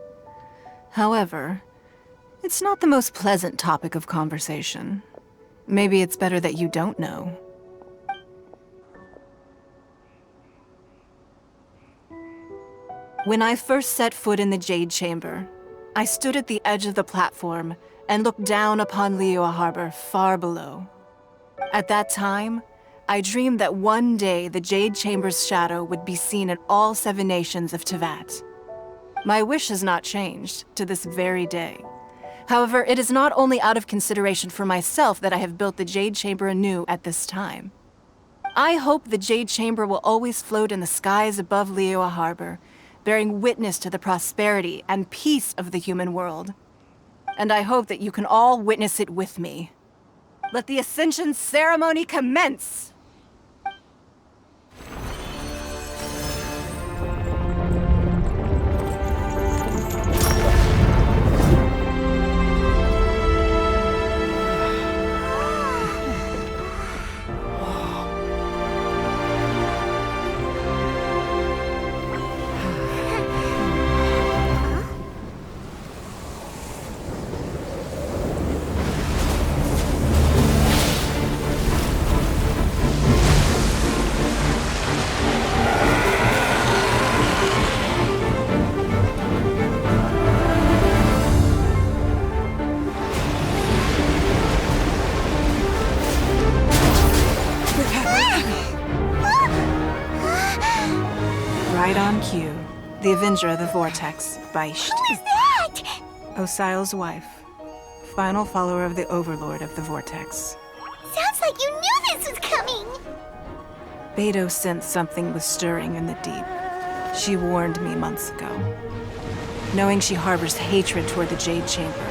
S2: However, it's not the most pleasant topic of conversation. Maybe it's better that you don't know. When I first set foot in the Jade Chamber, I stood at the edge of the platform and looked down upon Liyue Harbor far below. At that time, I dreamed that one day the Jade Chamber's shadow would be seen in all 7 nations of Teyvat. My wish has not changed to this very day. However, it is not only out of consideration for myself that I have built the Jade Chamber anew at this time. I hope the Jade Chamber will always float in the skies above Liyue Harbor, bearing witness to the prosperity and peace of the human world. And I hope that you can all witness it with me. Let the ascension ceremony commence! Right on cue. The Avenger of the Vortex, Baish.
S18: Who is that?
S2: Osial's wife. Final follower of the Overlord of the Vortex.
S18: Sounds like you knew this was coming!
S2: Beidou sensed something was stirring in the deep. She warned me months ago. Knowing she harbors hatred toward the Jade Chamber,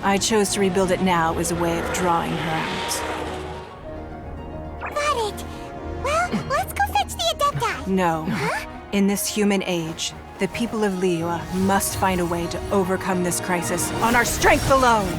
S2: I chose to rebuild it now as a way of drawing her out.
S18: Got it. Well, let's go fetch the Adepti.
S2: No. In this human age, the people of Liyue must find a way to overcome this crisis on our strength alone!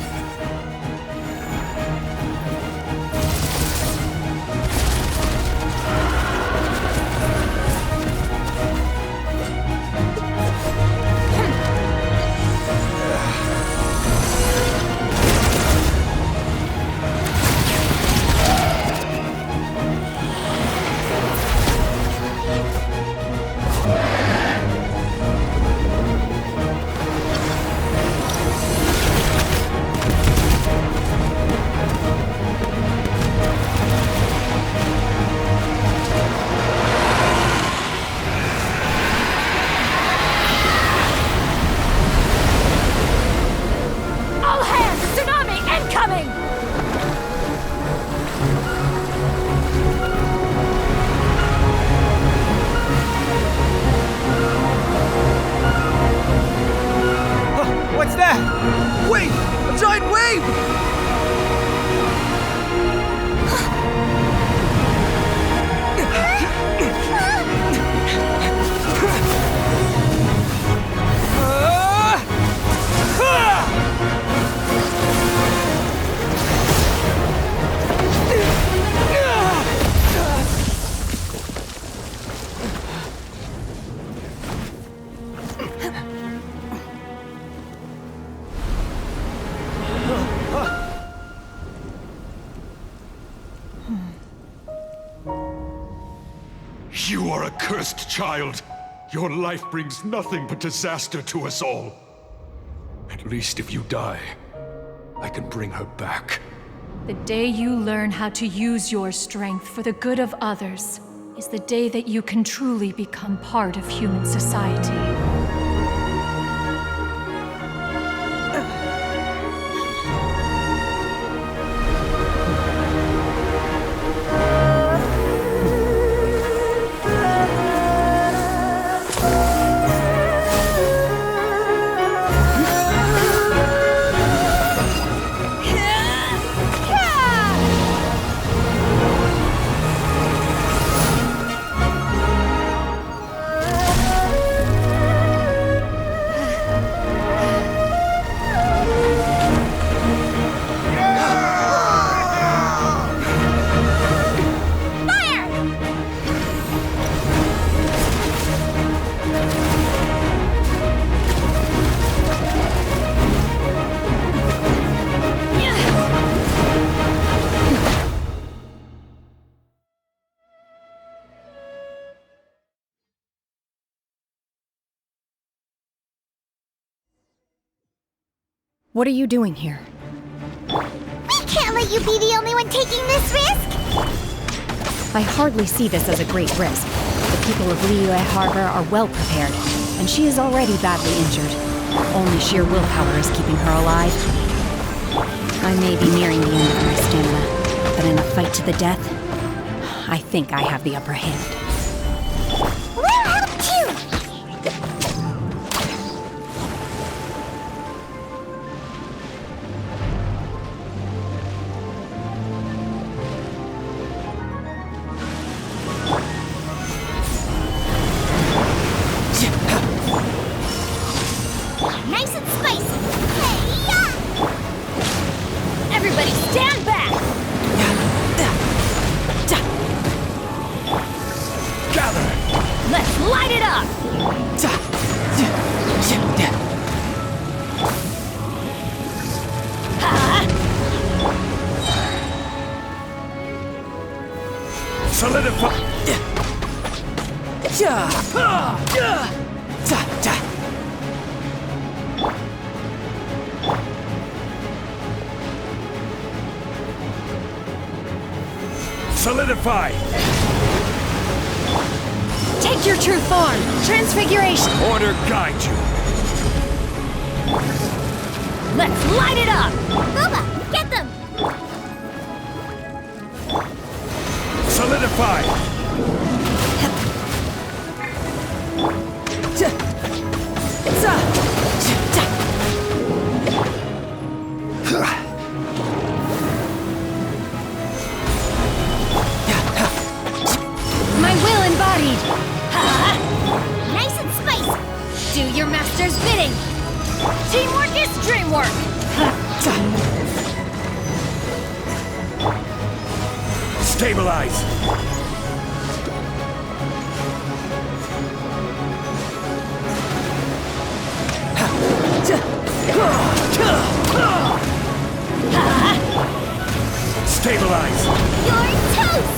S19: You are a cursed child. Your life brings nothing but disaster to us all. At least if you die, I can bring her back.
S15: The day you learn how to use your strength for the good of others is the day that you can truly become part of human society.
S1: What are you doing here?
S18: We can't let you be the only one taking this risk!
S1: I hardly see this as a great risk. The people of Liyue Harbor are well prepared, and she is already badly injured. Only sheer willpower is keeping her alive. I may be nearing the end of my stamina, but in a fight to the death, I think I have the upper hand.
S18: We'll help too! Nice and spicy! Hey-ya!
S12: Everybody stand back!
S19: Gather!
S12: Let's light it up!
S19: Solidify! Solidify!
S12: Take your true form! Transfiguration!
S19: Order guide you!
S12: Let's light it up!
S18: Booba, get them!
S19: Solidify!
S12: My will embodied!
S18: Nice and spicy!
S12: Do your master's bidding! Teamwork is dreamwork!
S19: Stabilize! Stabilize!
S18: You're toast!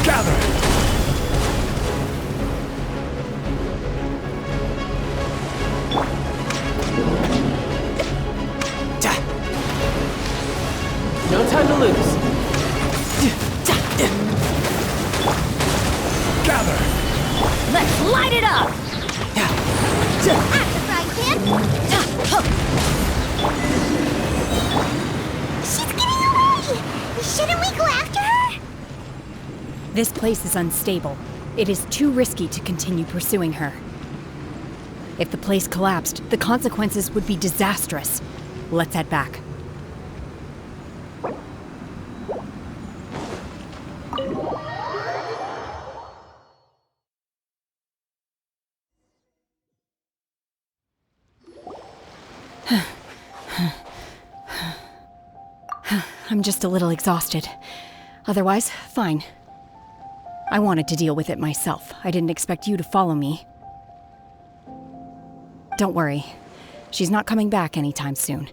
S19: Gather!
S20: No time to lose.
S19: Gather!
S12: Let's light it up!
S18: At the frying pan! She's getting away! Shouldn't we go after her?
S1: This place is unstable. It is too risky to continue pursuing her. If the place collapsed, the consequences would be disastrous. Let's head back. I'm just a little exhausted. Otherwise, fine. I wanted to deal with it myself. I didn't expect you to follow me. Don't worry. She's not coming back anytime soon.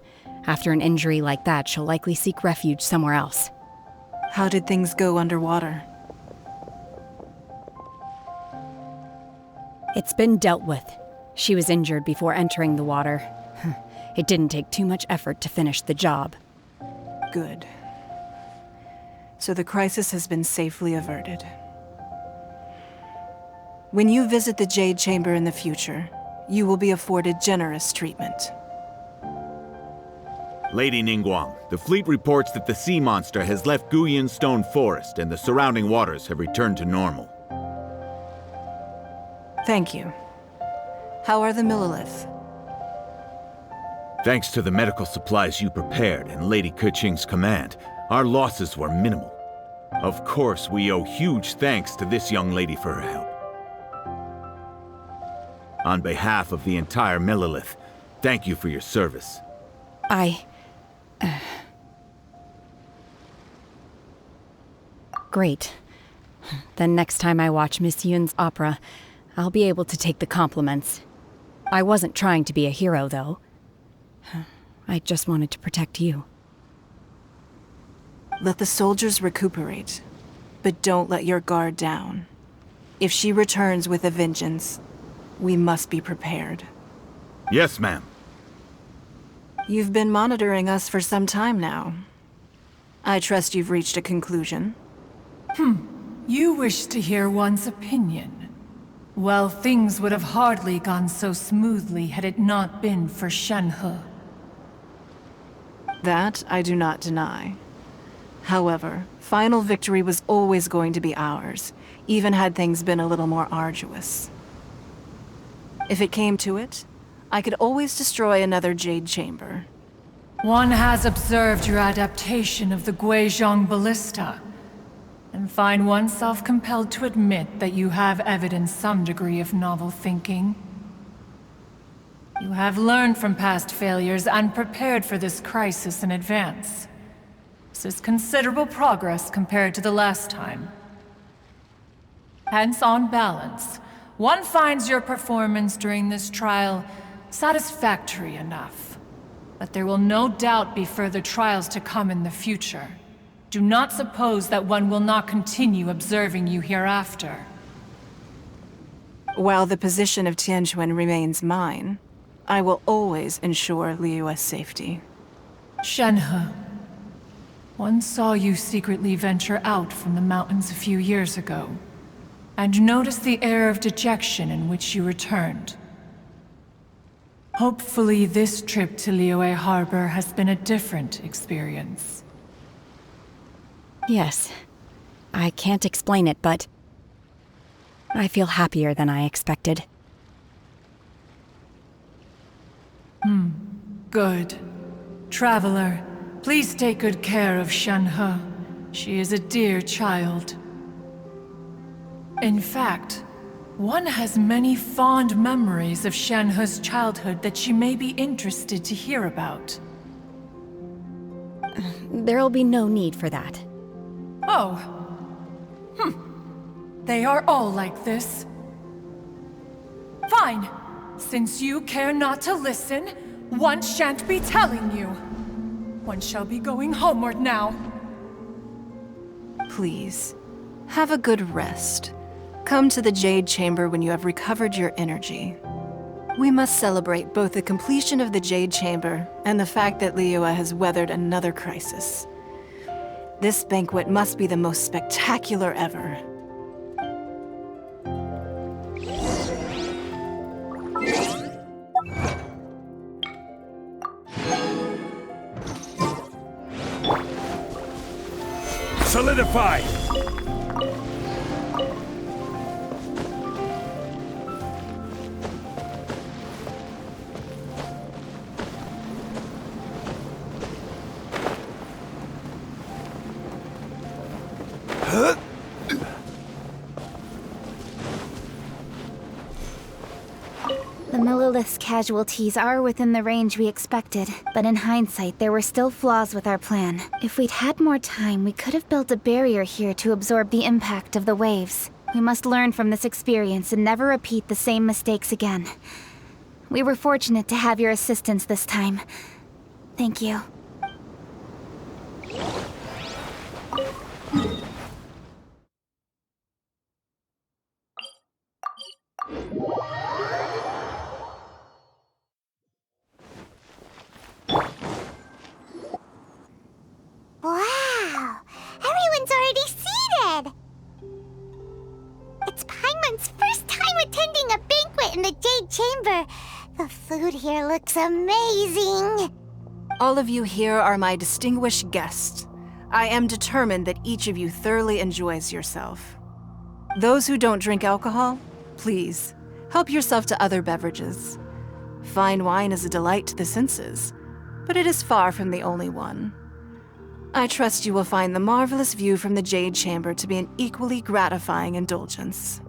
S1: After an injury like that, she'll likely seek refuge somewhere else.
S2: How did things go underwater?
S1: It's been dealt with. She was injured before entering the water. It didn't take too much effort to finish the job.
S2: Good. So the crisis has been safely averted. When you visit the Jade Chamber in the future, you will be afforded generous treatment.
S9: Lady Ningguang, the fleet reports that the sea monster has left Guyun Stone Forest and the surrounding waters have returned to normal.
S2: Thank you. How are the Millilith?
S9: Thanks to the medical supplies you prepared and Lady Keqing's command, our losses were minimal. Of course, we owe huge thanks to this young lady for her help. On behalf of the entire Millilith, thank you for your service.
S1: Great. Then next time I watch Miss Yun's opera, I'll be able to take the compliments. I wasn't trying to be a hero, though. I just wanted to protect you.
S2: Let the soldiers recuperate, but don't let your guard down. If she returns with a vengeance, we must be prepared.
S9: Yes, ma'am.
S2: You've been monitoring us for some time now. I trust you've reached a conclusion.
S15: You wish to hear one's opinion. Well, things would have hardly gone so smoothly had it not been for Shenhe.
S2: That I do not deny. However, final victory was always going to be ours, even had things been a little more arduous. If it came to it, I could always destroy another Jade Chamber.
S15: One has observed your adaptation of the Guizhong ballista, and find oneself compelled to admit that you have evidenced some degree of novel thinking. You have learned from past failures and prepared for this crisis in advance. This is considerable progress compared to the last time. Hence, on balance, one finds your performance during this trial satisfactory enough. But there will no doubt be further trials to come in the future. Do not suppose that one will not continue observing you hereafter.
S2: While the position of Tianheng remains mine, I will always ensure Liyue's safety.
S15: Shenhe, one saw you secretly venture out from the mountains a few years ago, and noticed the air of dejection in which you returned. Hopefully this trip to Liyue Harbor has been a different experience.
S1: Yes. I can't explain it, but I feel happier than I expected.
S15: Good. Traveler, please take good care of Shenhe. She is a dear child. In fact, one has many fond memories of Shenhe's childhood that she may be interested to hear about.
S1: There'll be no need for that.
S15: Oh. They are all like this. Fine. Since you care not to listen, one shan't be telling you. One shall be going homeward now.
S2: Please, have a good rest. Come to the Jade Chamber when you have recovered your energy. We must celebrate both the completion of the Jade Chamber and the fact that Liyue has weathered another crisis. This banquet must be the most spectacular ever.
S9: Solidify!
S6: The Millilith's casualties are within the range we expected, but in hindsight, there were still flaws with our plan. If we'd had more time, we could have built a barrier here to absorb the impact of the waves. We must learn from this experience and never repeat the same mistakes again. We were fortunate to have your assistance this time. Thank you.
S18: Wow! Everyone's already seated! It's Paimon's first time attending a banquet in the Jade Chamber. The food here looks amazing.
S2: All of you here are my distinguished guests. I am determined that each of you thoroughly enjoys yourself. Those who don't drink alcohol, please, help yourself to other beverages. Fine wine is a delight to the senses, but it is far from the only one. I trust you will find the marvelous view from the Jade Chamber to be an equally gratifying indulgence.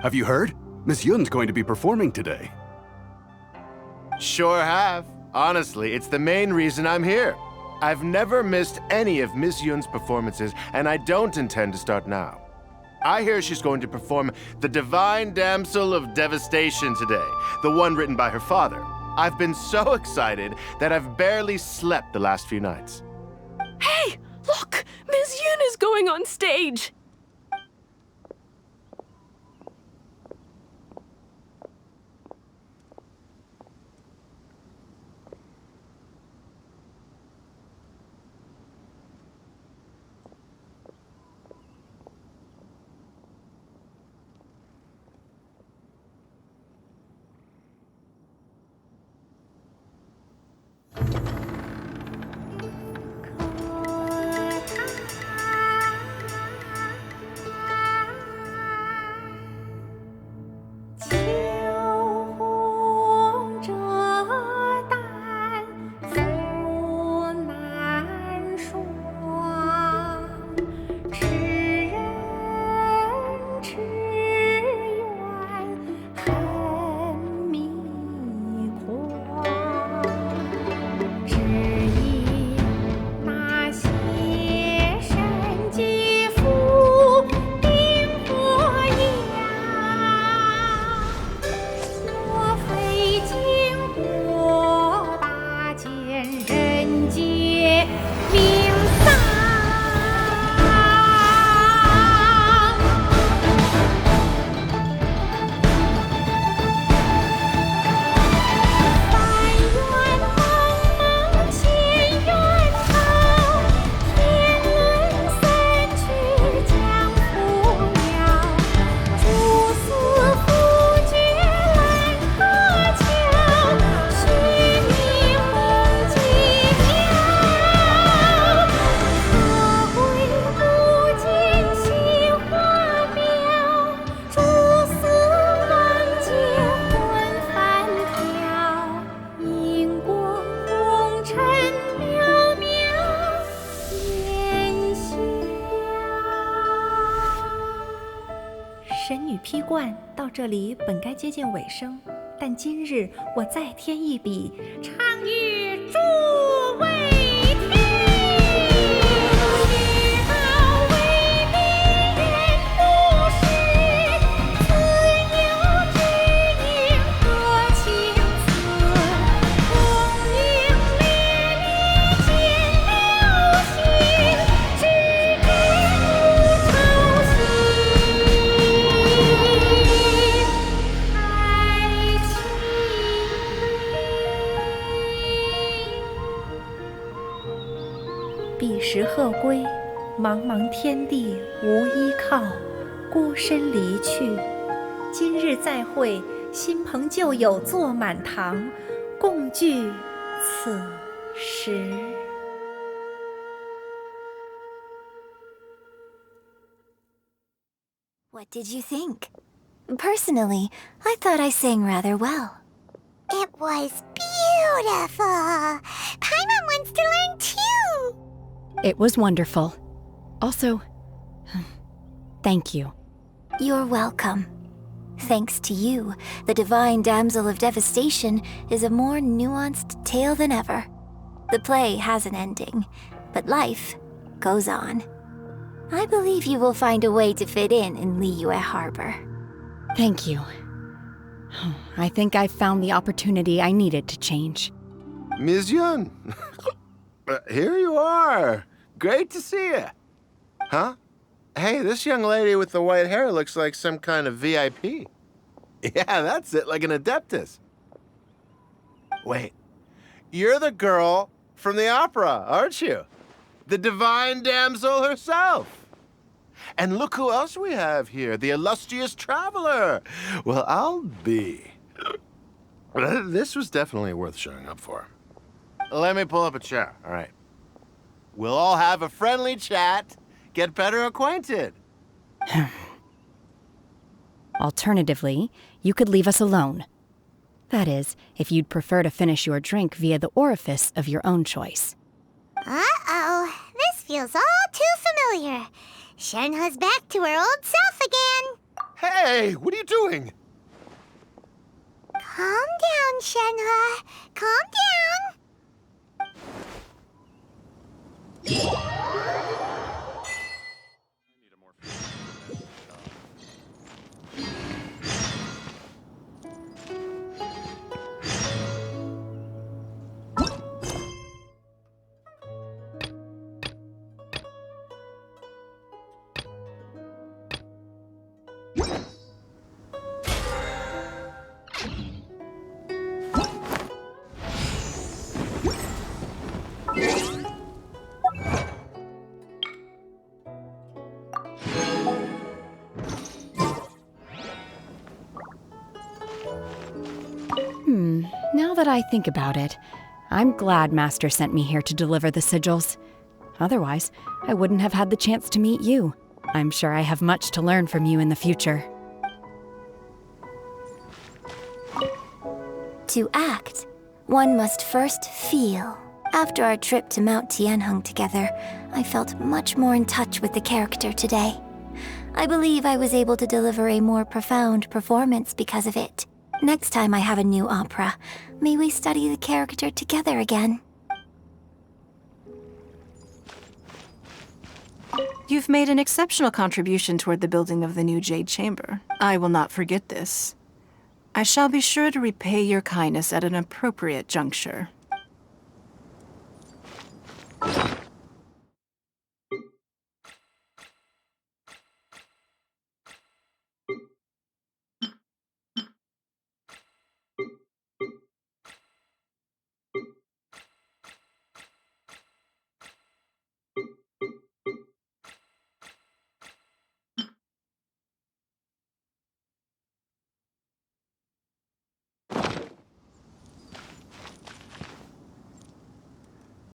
S21: Have you heard? Miss Yun's going to be performing today.
S14: Sure have. Honestly, it's the main reason I'm here. I've never missed any of Miss Yun's performances, and I don't intend to start now. I hear she's going to perform the Divine Damsel of Devastation today, the one written by her father. I've been so excited that I've barely slept the last few nights.
S8: Hey, look! Ms. Yun is going on stage!
S22: 批冠到这里本该接近尾声，但今日我再添一笔，唱与诸位听。世道为民人不识，自有知音何情思？功名烈烈见了心，只知无愁心。彼时鹤归，茫茫天地无依靠，孤身离去。今日再会，新朋旧友坐满堂，共聚此时。
S6: What did you think? Personally, I thought I sang rather well. It was beautiful! Paimon wants to learn too!
S1: It was wonderful. Also, thank you.
S6: You're welcome. Thanks to you, the Divine Damsel of Devastation is a more nuanced tale than ever. The play has an ending, but life goes on. I believe you will find a way to fit in Liyue Harbor.
S1: Thank you. I think I've found the opportunity I needed to change.
S14: Ms. Yun, here you are. Great to see you. Huh? Hey, this young lady with the white hair looks like some kind of VIP. Yeah, that's it, like an adeptus. Wait, you're the girl from the opera, aren't you? The Divine Damsel herself. And look who else we have here, the illustrious traveler. Well, I'll be. This was definitely worth showing up for. Let me pull up a chair, all right. We'll all have a friendly chat, get better acquainted.
S1: Alternatively, you could leave us alone. That is, if you'd prefer to finish your drink via the orifice of your own choice.
S18: Uh-oh, this feels all too familiar. Shenhe's back to her old self again.
S14: Hey, what are you doing?
S18: Calm down, Shenhe. Calm down.
S1: I think about it, I'm glad Master sent me here to deliver the sigils. Otherwise, I wouldn't have had the chance to meet you. I'm sure I have much to learn from you in the future.
S6: To act, one must first feel. After our trip to Mount Tianheng together, I felt much more in touch with the character today. I believe I was able to deliver a more profound performance because of it. Next time I have a new opera, may we study the character together again.
S2: You've made an exceptional contribution toward the building of the new Jade Chamber. I will not forget this. I shall be sure to repay your kindness at an appropriate juncture.